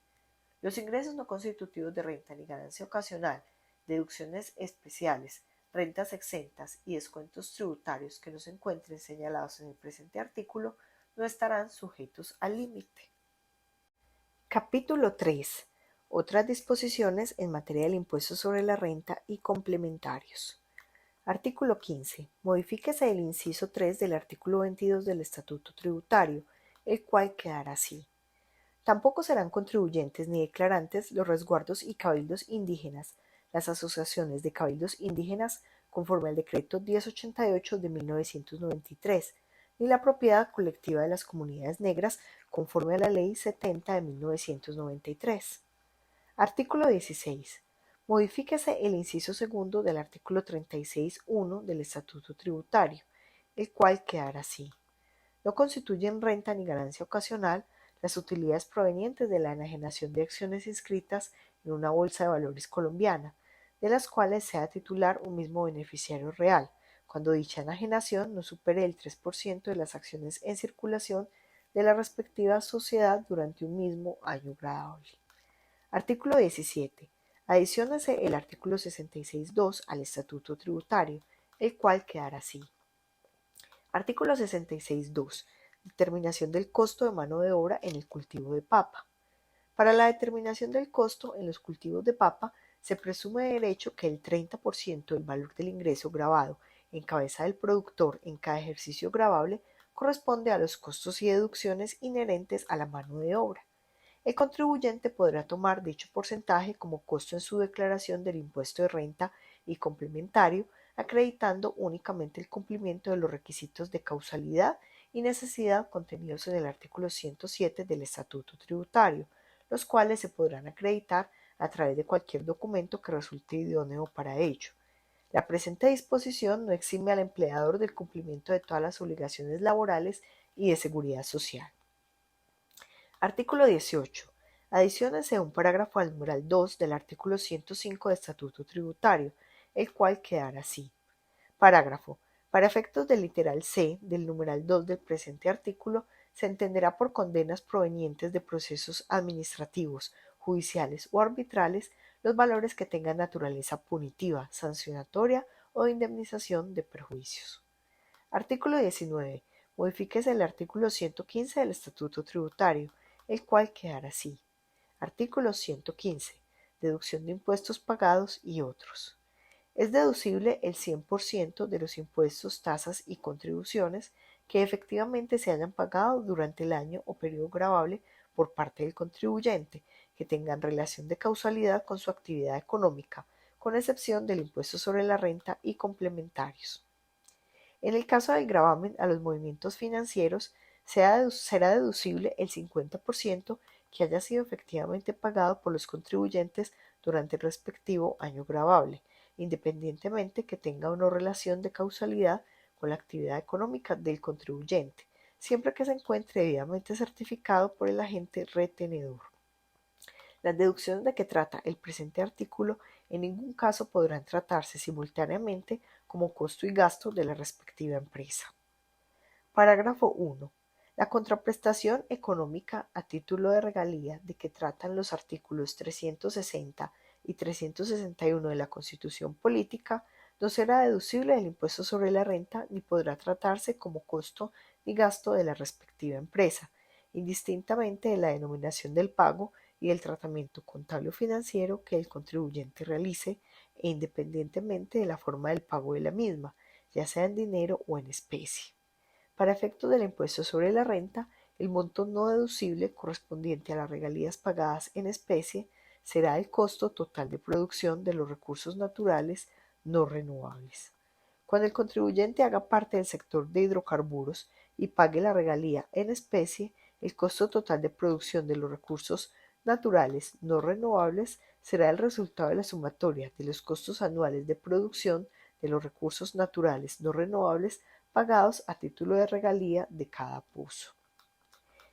Los ingresos no constitutivos de renta ni ganancia ocasional, deducciones especiales, rentas exentas y descuentos tributarios que no se encuentren señalados en el presente artículo no estarán sujetos al límite. Capítulo 3. Otras disposiciones en materia del impuesto sobre la renta y complementarios. Artículo 15. Modifíquese el inciso 3 del artículo 22 del Estatuto Tributario, el cual quedará así. Tampoco serán contribuyentes ni declarantes los resguardos y cabildos indígenas, las asociaciones de cabildos indígenas conforme al Decreto 1088 de 1993, ni la propiedad colectiva de las comunidades negras, conforme a la Ley 70 de 1993. Artículo 16. Modifíquese el inciso segundo del artículo 36.1 del Estatuto Tributario, el cual quedará así. No constituyen renta ni ganancia ocasional las utilidades provenientes de la enajenación de acciones inscritas en una bolsa de valores colombiana, de las cuales sea titular un mismo beneficiario real, cuando dicha enajenación no supere el 3% de las acciones en circulación de la respectiva sociedad durante un mismo año gradable. Artículo 17. Adiciónese el artículo 66.2 al Estatuto Tributario, el cual quedará así. Artículo 66.2. Determinación del costo de mano de obra en el cultivo de papa. Para la determinación del costo en los cultivos de papa, se presume de derecho que el 30% del valor del ingreso gravado en cabeza del productor en cada ejercicio gravable corresponde a los costos y deducciones inherentes a la mano de obra. El contribuyente podrá tomar dicho porcentaje como costo en su declaración del impuesto de renta y complementario, acreditando únicamente el cumplimiento de los requisitos de causalidad y necesidad contenidos en el artículo 107 del Estatuto Tributario, los cuales se podrán acreditar a través de cualquier documento que resulte idóneo para ello. La presente disposición no exime al empleador del cumplimiento de todas las obligaciones laborales y de seguridad social. Artículo 18. Adiciónese un parágrafo al numeral 2 del artículo 105 del Estatuto Tributario, el cual quedará así. Parágrafo. Para efectos del literal C del numeral 2 del presente artículo, se entenderá por condenas provenientes de procesos administrativos, judiciales o arbitrales los valores que tengan naturaleza punitiva, sancionatoria o de indemnización de perjuicios. Artículo 19. Modifíquese el artículo 115 del Estatuto Tributario, el cual quedará así. Artículo 115. Deducción de impuestos pagados y otros. Es deducible el 100% de los impuestos, tasas y contribuciones que efectivamente se hayan pagado durante el año o periodo gravable por parte del contribuyente, que tengan relación de causalidad con su actividad económica, con excepción del impuesto sobre la renta y complementarios. En el caso del gravamen a los movimientos financieros, será deducible el 50% que haya sido efectivamente pagado por los contribuyentes durante el respectivo año gravable, independientemente que tenga o no relación de causalidad con la actividad económica del contribuyente, siempre que se encuentre debidamente certificado por el agente retenedor. Las deducciones de que trata el presente artículo en ningún caso podrán tratarse simultáneamente como costo y gasto de la respectiva empresa. Parágrafo 1. La contraprestación económica a título de regalía de que tratan los artículos 360 y 361 de la Constitución Política no será deducible del impuesto sobre la renta ni podrá tratarse como costo ni gasto de la respectiva empresa, indistintamente de la denominación del pago y el tratamiento contable o financiero que el contribuyente realice e independientemente de la forma del pago de la misma, ya sea en dinero o en especie. Para efectos del impuesto sobre la renta, el monto no deducible correspondiente a las regalías pagadas en especie será el costo total de producción de los recursos naturales no renovables. Cuando el contribuyente haga parte del sector de hidrocarburos y pague la regalía en especie, el costo total de producción de los recursos naturales no renovables será el resultado de la sumatoria de los costos anuales de producción de los recursos naturales no renovables pagados a título de regalía de cada pozo.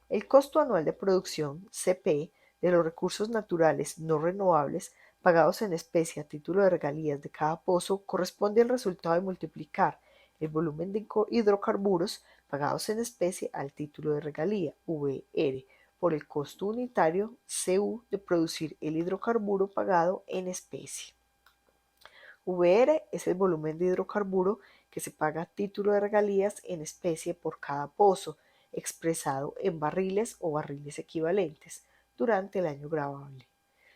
El costo anual de producción, CP, de los recursos naturales no renovables pagados en especie a título de regalías de cada pozo corresponde al resultado de multiplicar el volumen de hidrocarburos pagados en especie al título de regalía, VR, por el costo unitario, CU, de producir el hidrocarburo pagado en especie. VR es el volumen de hidrocarburo que se paga a título de regalías en especie por cada pozo, expresado en barriles o barriles equivalentes, durante el año gravable.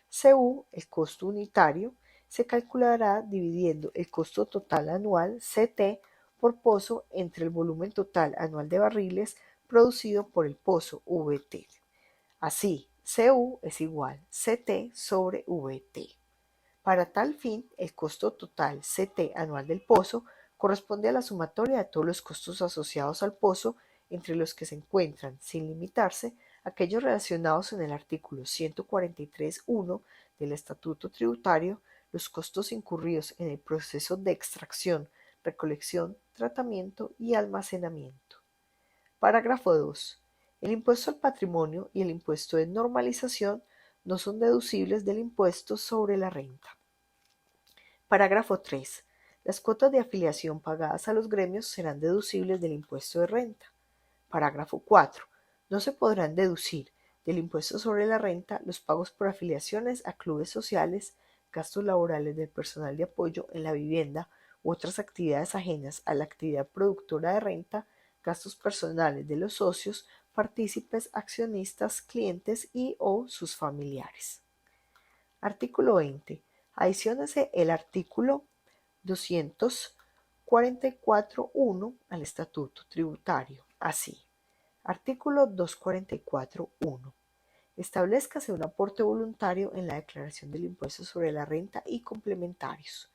CU, el costo unitario, se calculará dividiendo el costo total anual, CT, por pozo entre el volumen total anual de barriles producido por el pozo, VT. Así, CU es igual CT sobre VT. Para tal fin, el costo total CT anual del pozo corresponde a la sumatoria de todos los costos asociados al pozo, entre los que se encuentran, sin limitarse, aquellos relacionados en el artículo 143.1 del Estatuto Tributario, los costos incurridos en el proceso de extracción, recolección, tratamiento y almacenamiento. Parágrafo 2. El impuesto al patrimonio y el impuesto de normalización no son deducibles del impuesto sobre la renta. Parágrafo 3. Las cuotas de afiliación pagadas a los gremios serán deducibles del impuesto de renta. Parágrafo 4. No se podrán deducir del impuesto sobre la renta los pagos por afiliaciones a clubes sociales, gastos laborales del personal de apoyo en la vivienda u otras actividades ajenas a la actividad productora de renta, gastos personales de los socios, partícipes, accionistas, clientes y o sus familiares. Artículo 20. Adiciónese el artículo 244.1 al Estatuto Tributario. Así, artículo 244.1. Establezcase un aporte voluntario en la declaración del impuesto sobre la renta y complementarios.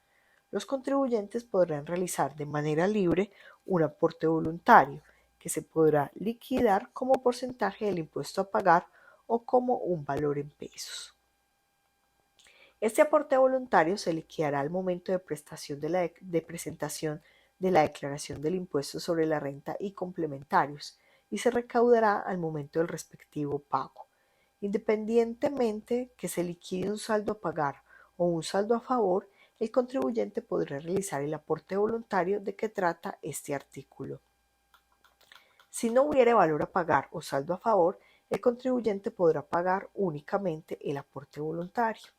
Los contribuyentes podrán realizar de manera libre un aporte voluntario que se podrá liquidar como porcentaje del impuesto a pagar o como un valor en pesos. Este aporte voluntario se liquidará al momento de presentación de la declaración del impuesto sobre la renta y complementarios y se recaudará al momento del respectivo pago. Independientemente que se liquide un saldo a pagar o un saldo a favor, el contribuyente podrá realizar el aporte voluntario de que trata este artículo. Si no hubiere valor a pagar o saldo a favor, el contribuyente podrá pagar únicamente el aporte voluntario.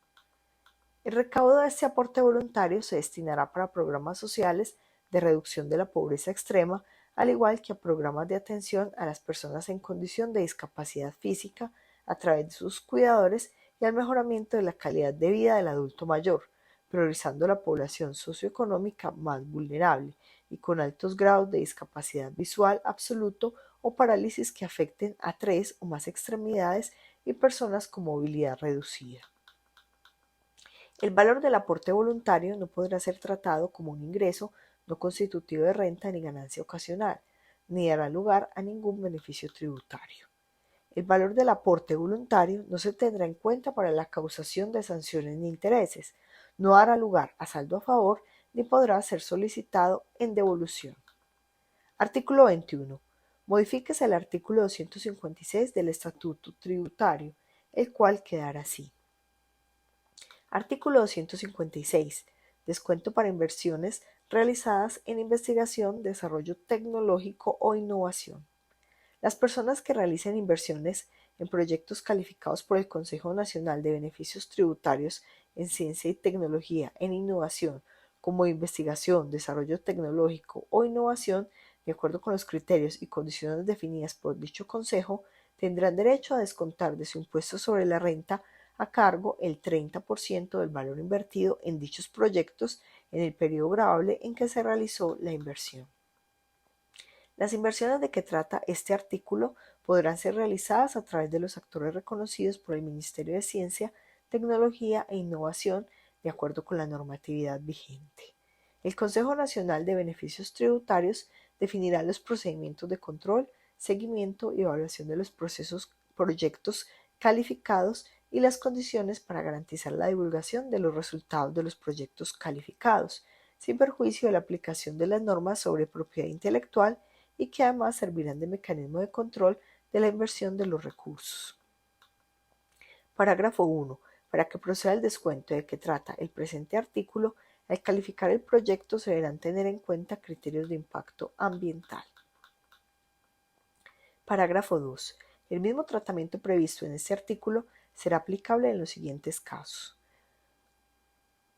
El recaudo de este aporte voluntario se destinará para programas sociales de reducción de la pobreza extrema, al igual que a programas de atención a las personas en condición de discapacidad física a través de sus cuidadores y al mejoramiento de la calidad de vida del adulto mayor, priorizando la población socioeconómica más vulnerable y con altos grados de discapacidad visual absoluto o parálisis que afecten a 3 o más extremidades y personas con movilidad reducida. El valor del aporte voluntario no podrá ser tratado como un ingreso no constitutivo de renta ni ganancia ocasional, ni dará lugar a ningún beneficio tributario. El valor del aporte voluntario no se tendrá en cuenta para la causación de sanciones ni intereses, no dará lugar a saldo a favor ni podrá ser solicitado en devolución. Artículo 21. Modifíquese el artículo 256 del Estatuto Tributario, el cual quedará así. Artículo 256. Descuento para inversiones realizadas en investigación, desarrollo tecnológico o innovación. Las personas que realicen inversiones en proyectos calificados por el Consejo Nacional de Beneficios Tributarios en ciencia y tecnología, en innovación, como investigación, desarrollo tecnológico o innovación, de acuerdo con los criterios y condiciones definidas por dicho Consejo, tendrán derecho a descontar de su impuesto sobre la renta a cargo el 30% del valor invertido en dichos proyectos en el periodo gravable en que se realizó la inversión. Las inversiones de que trata este artículo podrán ser realizadas a través de los actores reconocidos por el Ministerio de Ciencia, Tecnología e Innovación de acuerdo con la normatividad vigente. El Consejo Nacional de Beneficios Tributarios definirá los procedimientos de control, seguimiento y evaluación de los proyectos calificados y las condiciones para garantizar la divulgación de los resultados de los proyectos calificados, sin perjuicio de la aplicación de las normas sobre propiedad intelectual y que además servirán de mecanismo de control de la inversión de los recursos. Parágrafo 1. Para que proceda el descuento de que trata el presente artículo, al calificar el proyecto se deberán tener en cuenta criterios de impacto ambiental. Parágrafo 2. El mismo tratamiento previsto en este artículo será aplicable en los siguientes casos.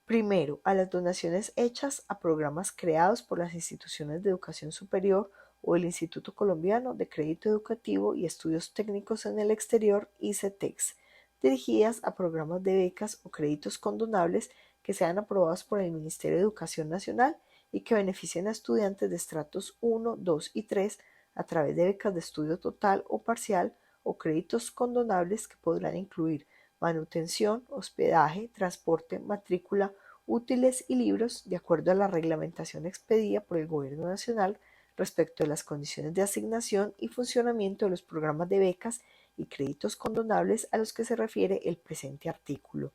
Primero, a las donaciones hechas a programas creados por las instituciones de educación superior o el Instituto Colombiano de Crédito Educativo y Estudios Técnicos en el Exterior, ICETEX, dirigidas a programas de becas o créditos condonables que sean aprobados por el Ministerio de Educación Nacional y que beneficien a estudiantes de estratos 1, 2 y 3 a través de becas de estudio total o parcial o créditos condonables que podrán incluir manutención, hospedaje, transporte, matrícula, útiles y libros, de acuerdo a la reglamentación expedida por el Gobierno Nacional respecto de las condiciones de asignación y funcionamiento de los programas de becas y créditos condonables a los que se refiere el presente artículo.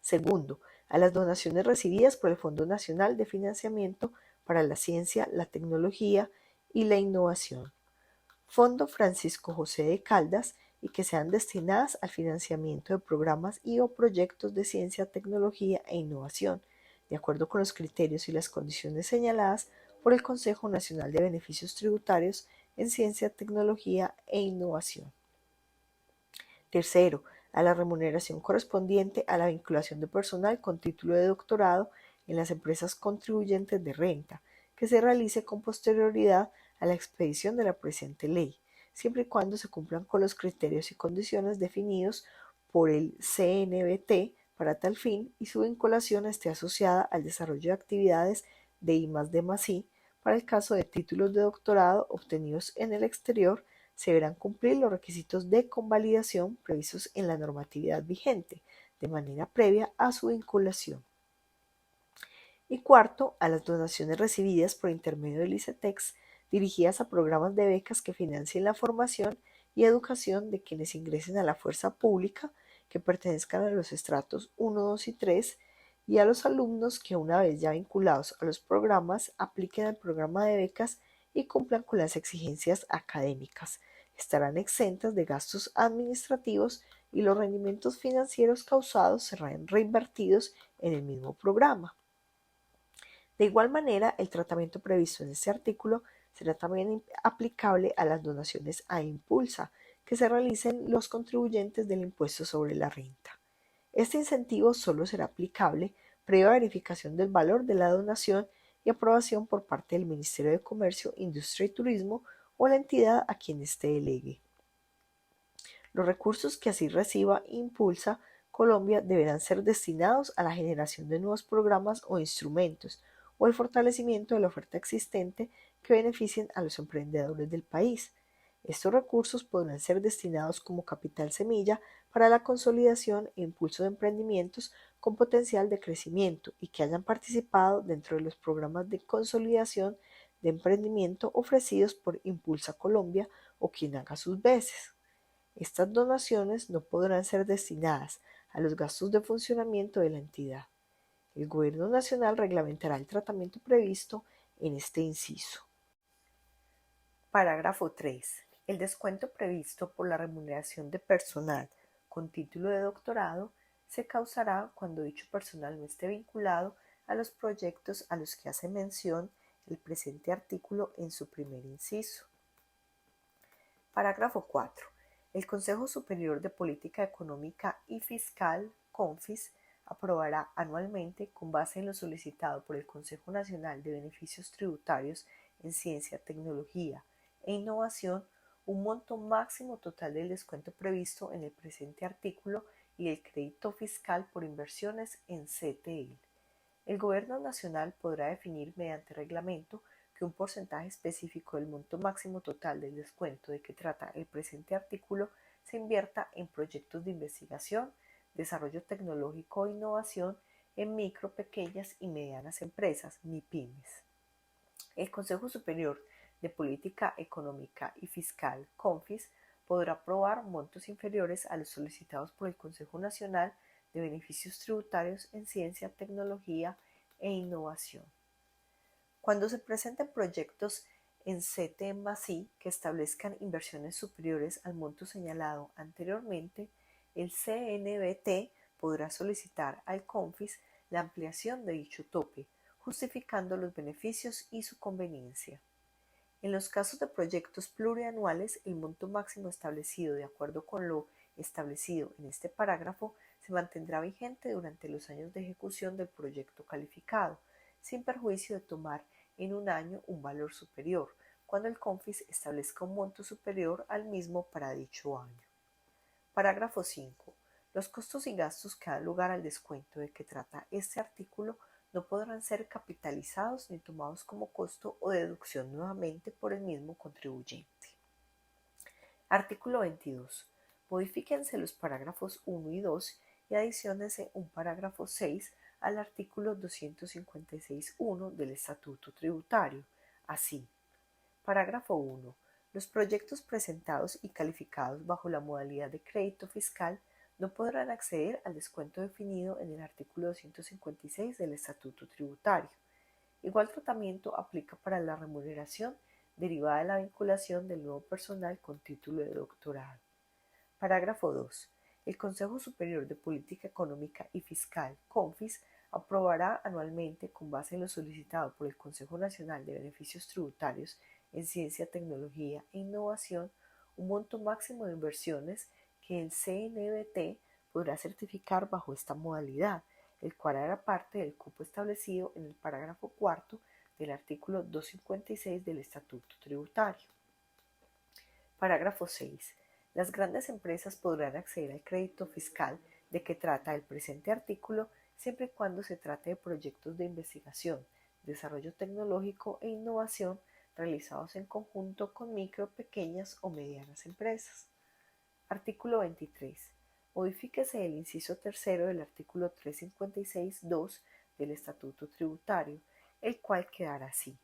Segundo, a las donaciones recibidas por el Fondo Nacional de Financiamiento para la Ciencia, la Tecnología y la Innovación, Fondo Francisco José de Caldas, y que sean destinadas al financiamiento de programas y o proyectos de ciencia, tecnología e innovación, de acuerdo con los criterios y las condiciones señaladas por el Consejo Nacional de Beneficios Tributarios en Ciencia, Tecnología e Innovación. Tercero, a la remuneración correspondiente a la vinculación de personal con título de doctorado en las empresas contribuyentes de renta, que se realice con posterioridad a la expedición de la presente ley, siempre y cuando se cumplan con los criterios y condiciones definidos por el CNBT para tal fin y su vinculación esté asociada al desarrollo de actividades de I+D+I. Para el caso de títulos de doctorado obtenidos en el exterior, se deberán cumplir los requisitos de convalidación previstos en la normatividad vigente, de manera previa a su vinculación. Y cuarto, a las donaciones recibidas por intermedio del ICETEX dirigidas a programas de becas que financien la formación y educación de quienes ingresen a la fuerza pública, que pertenezcan a los estratos 1, 2 y 3, y a los alumnos que, una vez ya vinculados a los programas, apliquen el programa de becas y cumplan con las exigencias académicas. Estarán exentas de gastos administrativos y los rendimientos financieros causados serán reinvertidos en el mismo programa. De igual manera, el tratamiento previsto en este artículo será también aplicable a las donaciones a Impulsa que se realicen los contribuyentes del impuesto sobre la renta. Este incentivo solo será aplicable previa verificación del valor de la donación y aprobación por parte del Ministerio de Comercio, Industria y Turismo o la entidad a quien éste delegue. Los recursos que así reciba Impulsa Colombia deberán ser destinados a la generación de nuevos programas o instrumentos o el fortalecimiento de la oferta existente que beneficien a los emprendedores del país. Estos recursos podrán ser destinados como capital semilla para la consolidación e impulso de emprendimientos con potencial de crecimiento y que hayan participado dentro de los programas de consolidación de emprendimiento ofrecidos por Impulsa Colombia o quien haga sus veces. Estas donaciones no podrán ser destinadas a los gastos de funcionamiento de la entidad. El Gobierno Nacional reglamentará el tratamiento previsto en este inciso. Parágrafo 3. El descuento previsto por la remuneración de personal con título de doctorado se causará cuando dicho personal no esté vinculado a los proyectos a los que hace mención el presente artículo en su primer inciso. Parágrafo 4. El Consejo Superior de Política Económica y Fiscal, CONFIS, aprobará anualmente, con base en lo solicitado por el Consejo Nacional de Beneficios Tributarios en Ciencia, Tecnología e Innovación, un monto máximo total del descuento previsto en el presente artículo y el crédito fiscal por inversiones en CTL. El Gobierno Nacional podrá definir mediante reglamento que un porcentaje específico del monto máximo total del descuento de que trata el presente artículo se invierta en proyectos de investigación, desarrollo tecnológico e innovación en micro, pequeñas y medianas empresas, MIPYMES. El Consejo Superior de Política Económica y Fiscal, CONFIS, podrá aprobar montos inferiores a los solicitados por el Consejo Nacional de Beneficios Tributarios en Ciencia, Tecnología e Innovación. Cuando se presenten proyectos en CT+I que establezcan inversiones superiores al monto señalado anteriormente, el CNBT podrá solicitar al CONFIS la ampliación de dicho tope, justificando los beneficios y su conveniencia. En los casos de proyectos plurianuales, el monto máximo establecido de acuerdo con lo establecido en este parágrafo se mantendrá vigente durante los años de ejecución del proyecto calificado, sin perjuicio de tomar en un año un valor superior, cuando el CONFIS establezca un monto superior al mismo para dicho año. Parágrafo 5. Los costos y gastos que dan lugar al descuento de que trata este artículo no podrán ser capitalizados ni tomados como costo o deducción nuevamente por el mismo contribuyente. Artículo 22. Modifíquense los parágrafos 1 y 2 y adiciónese un parágrafo 6 al artículo 256.1 del Estatuto Tributario. Así, parágrafo 1. Los proyectos presentados y calificados bajo la modalidad de crédito fiscal no podrán acceder al descuento definido en el artículo 256 del Estatuto Tributario. Igual tratamiento aplica para la remuneración derivada de la vinculación del nuevo personal con título de doctorado. Parágrafo 2. El Consejo Superior de Política Económica y Fiscal, CONFIS, aprobará anualmente, con base en lo solicitado por el Consejo Nacional de Beneficios Tributarios en Ciencia, Tecnología e Innovación, un monto máximo de inversiones que el CNBT podrá certificar bajo esta modalidad, el cual hará parte del cupo establecido en el parágrafo 4 del artículo 256 del Estatuto Tributario. Parágrafo 6. Las grandes empresas podrán acceder al crédito fiscal de que trata el presente artículo siempre y cuando se trate de proyectos de investigación, desarrollo tecnológico e innovación realizados en conjunto con micro, pequeñas o medianas empresas. Artículo 23. Modifíquese el inciso tercero del artículo 356.2 del Estatuto Tributario, el cual quedará así.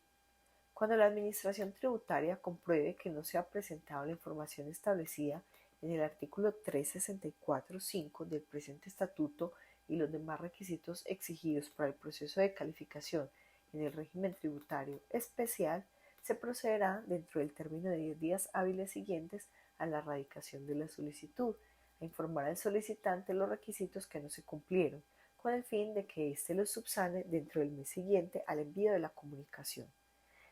Cuando la Administración Tributaria compruebe que no se ha presentado la información establecida en el artículo 364.5 del presente estatuto y los demás requisitos exigidos para el proceso de calificación en el régimen tributario especial, se procederá dentro del término de 10 días hábiles siguientes a la radicación de la solicitud a informar al solicitante los requisitos que no se cumplieron, con el fin de que éste los subsane dentro del mes siguiente al envío de la comunicación.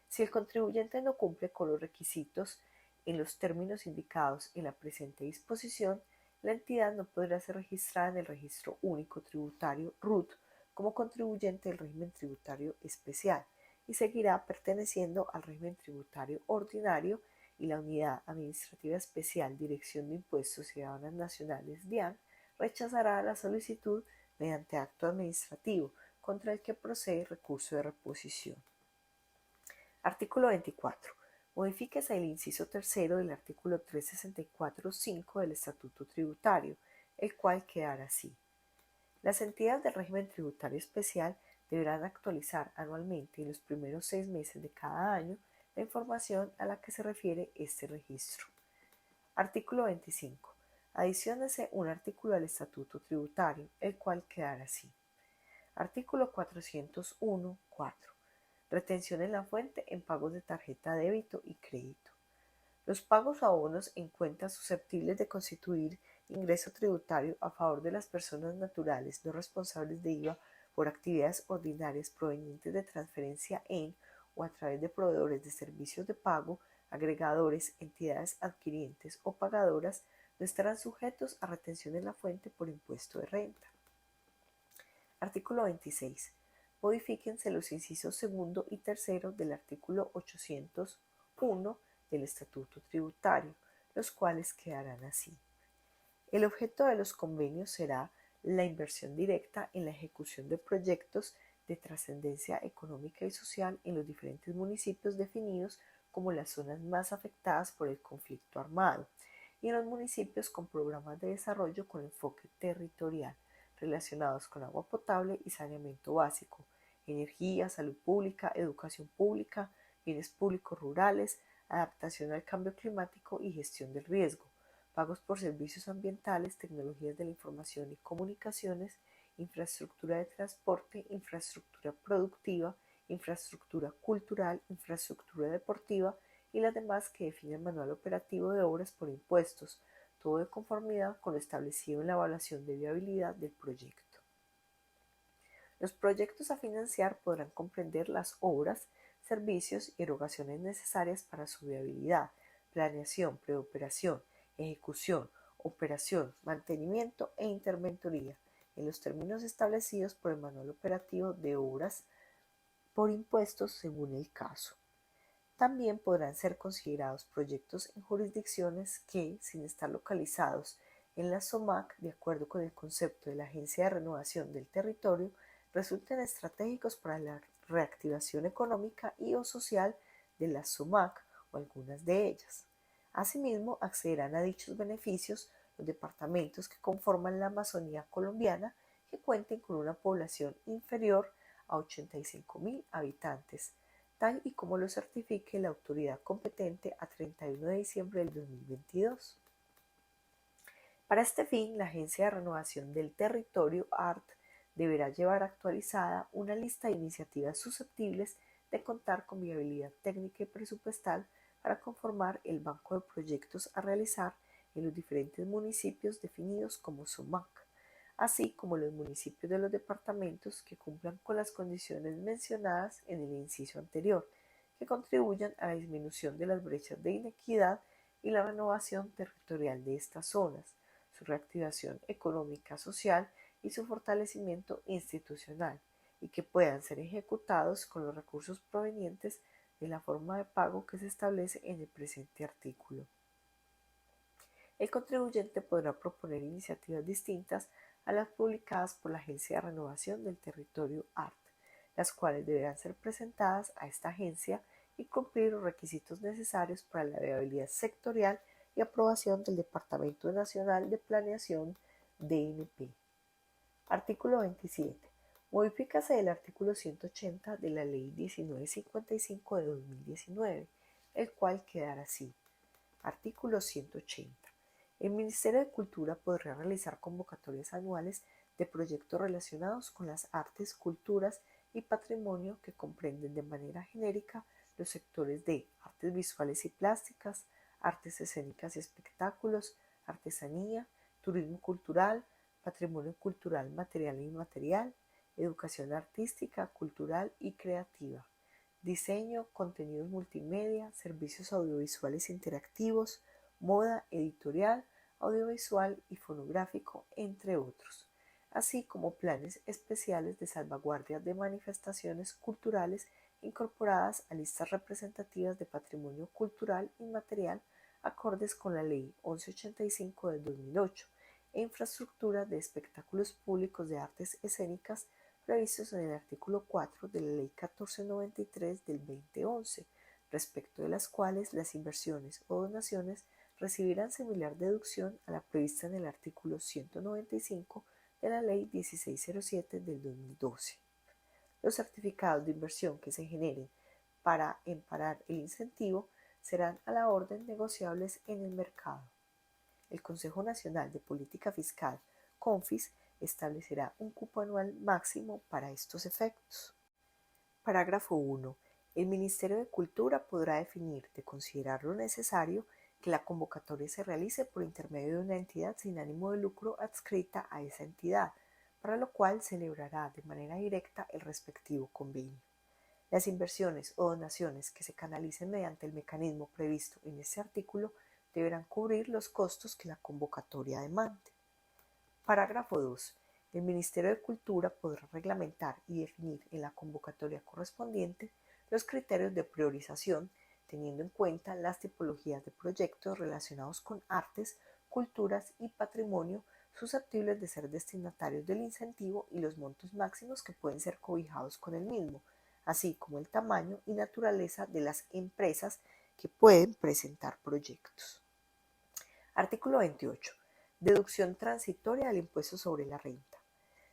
Si el contribuyente no cumple con los requisitos en los términos indicados en la presente disposición, la entidad no podrá ser registrada en el Registro Único Tributario RUT como contribuyente del régimen tributario especial y seguirá perteneciendo al régimen tributario ordinario, y la Unidad Administrativa Especial Dirección de Impuestos y Aduanas Nacionales DIAN rechazará la solicitud mediante acto administrativo contra el que procede recurso de reposición. Artículo 24. Modifíquese el inciso tercero del artículo 364.5 del Estatuto Tributario, el cual quedará así. Las entidades del régimen tributario especial deberán actualizar anualmente en los primeros 6 meses de cada año la información a la que se refiere este registro. Artículo 25. Adiciónese un artículo al Estatuto Tributario, el cual quedará así. Artículo 401.4. Retención en la fuente en pagos de tarjeta débito y crédito. Los pagos a bonos en cuentas susceptibles de constituir ingreso tributario a favor de las personas naturales no responsables de IVA por actividades ordinarias provenientes de transferencia en o a través de proveedores de servicios de pago, agregadores, entidades adquirientes o pagadoras no estarán sujetos a retención en la fuente por impuesto de renta. Artículo 26. Modifíquense los incisos segundo y tercero del artículo 801 del Estatuto Tributario, los cuales quedarán así. El objeto de los convenios será la inversión directa en la ejecución de proyectos de trascendencia económica y social en los diferentes municipios definidos como las zonas más afectadas por el conflicto armado y en los municipios con programas de desarrollo con enfoque territorial relacionados con agua potable y saneamiento básico, energía, salud pública, educación pública, bienes públicos rurales, adaptación al cambio climático y gestión del riesgo, pagos por servicios ambientales, tecnologías de la información y comunicaciones, infraestructura de transporte, infraestructura productiva, infraestructura cultural, infraestructura deportiva y las demás que define el Manual Operativo de Obras por Impuestos, todo de conformidad con lo establecido en la evaluación de viabilidad del proyecto. Los proyectos a financiar podrán comprender las obras, servicios y erogaciones necesarias para su viabilidad, planeación, preoperación, ejecución, operación, mantenimiento e interventoría, en los términos establecidos por el Manual Operativo de Obras por Impuestos según el caso. También podrán ser considerados proyectos en jurisdicciones que, sin estar localizados en la SOMAC, de acuerdo con el concepto de la Agencia de Renovación del Territorio, resulten estratégicos para la reactivación económica y o social de la SOMAC o algunas de ellas. Asimismo, accederán a dichos beneficios los departamentos que conforman la Amazonía colombiana que cuenten con una población inferior a 85.000 habitantes, tal y como lo certifique la autoridad competente a 31 de diciembre del 2022. Para este fin, la Agencia de Renovación del Territorio, ART, deberá llevar actualizada una lista de iniciativas susceptibles de contar con viabilidad técnica y presupuestal para conformar el banco de proyectos a realizar en los diferentes municipios definidos como SUMAC, así como los municipios de los departamentos que cumplan con las condiciones mencionadas en el inciso anterior, que contribuyan a la disminución de las brechas de inequidad y la renovación territorial de estas zonas, su reactivación económica, social y su fortalecimiento institucional, y que puedan ser ejecutados con los recursos provenientes de la forma de pago que se establece en el presente artículo. El contribuyente podrá proponer iniciativas distintas a las publicadas por la Agencia de Renovación del Territorio ART, las cuales deberán ser presentadas a esta agencia y cumplir los requisitos necesarios para la viabilidad sectorial y aprobación del Departamento Nacional de Planeación DNP. Artículo 27. Modifícase el artículo 180 de la Ley 1955 de 2019, el cual quedará así. Artículo 180. El Ministerio de Cultura podrá realizar convocatorias anuales de proyectos relacionados con las artes, culturas y patrimonio que comprenden de manera genérica los sectores de artes visuales y plásticas, artes escénicas y espectáculos, artesanía, turismo cultural, patrimonio cultural material e inmaterial, educación artística, cultural y creativa, diseño, contenidos multimedia, servicios audiovisuales interactivos, moda, editorial, audiovisual y fonográfico, entre otros, así como planes especiales de salvaguardia de manifestaciones culturales incorporadas a listas representativas de patrimonio cultural inmaterial acordes con la Ley 1185 del 2008 e infraestructura de espectáculos públicos de artes escénicas previstos en el artículo 4 de la Ley 1493 del 2011, respecto de las cuales las inversiones o donaciones recibirán similar deducción a la prevista en el artículo 195 de la Ley 1607 del 2012. Los certificados de inversión que se generen para emparar el incentivo serán a la orden negociables en el mercado. El Consejo Nacional de Política Fiscal, CONFIS, establecerá un cupo anual máximo para estos efectos. Parágrafo 1. El Ministerio de Cultura podrá definir, de considerar lo necesario, que la convocatoria se realice por intermedio de una entidad sin ánimo de lucro adscrita a esa entidad, para lo cual celebrará de manera directa el respectivo convenio. Las inversiones o donaciones que se canalicen mediante el mecanismo previsto en este artículo deberán cubrir los costos que la convocatoria demande. Parágrafo 2. El Ministerio de Cultura podrá reglamentar y definir en la convocatoria correspondiente los criterios de priorización, teniendo en cuenta las tipologías de proyectos relacionados con artes, culturas y patrimonio susceptibles de ser destinatarios del incentivo y los montos máximos que pueden ser cobijados con el mismo, así como el tamaño y naturaleza de las empresas que pueden presentar proyectos. Artículo 28. Deducción transitoria del impuesto sobre la renta.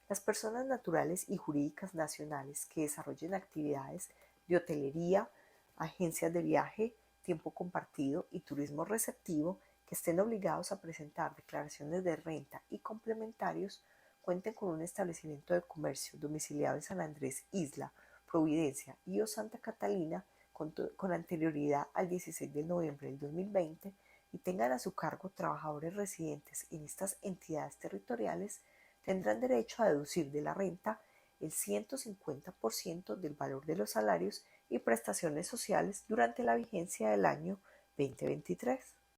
Las personas naturales y jurídicas nacionales que desarrollen actividades de hotelería, agencias de viaje, tiempo compartido y turismo receptivo que estén obligados a presentar declaraciones de renta y complementarios cuenten con un establecimiento de comercio domiciliado en San Andrés Isla, Providencia y o Santa Catalina con anterioridad al 16 de noviembre del 2020 y tengan a su cargo trabajadores residentes en estas entidades territoriales, tendrán derecho a deducir de la renta el 150% del valor de los salarios y prestaciones sociales durante la vigencia del año 2023.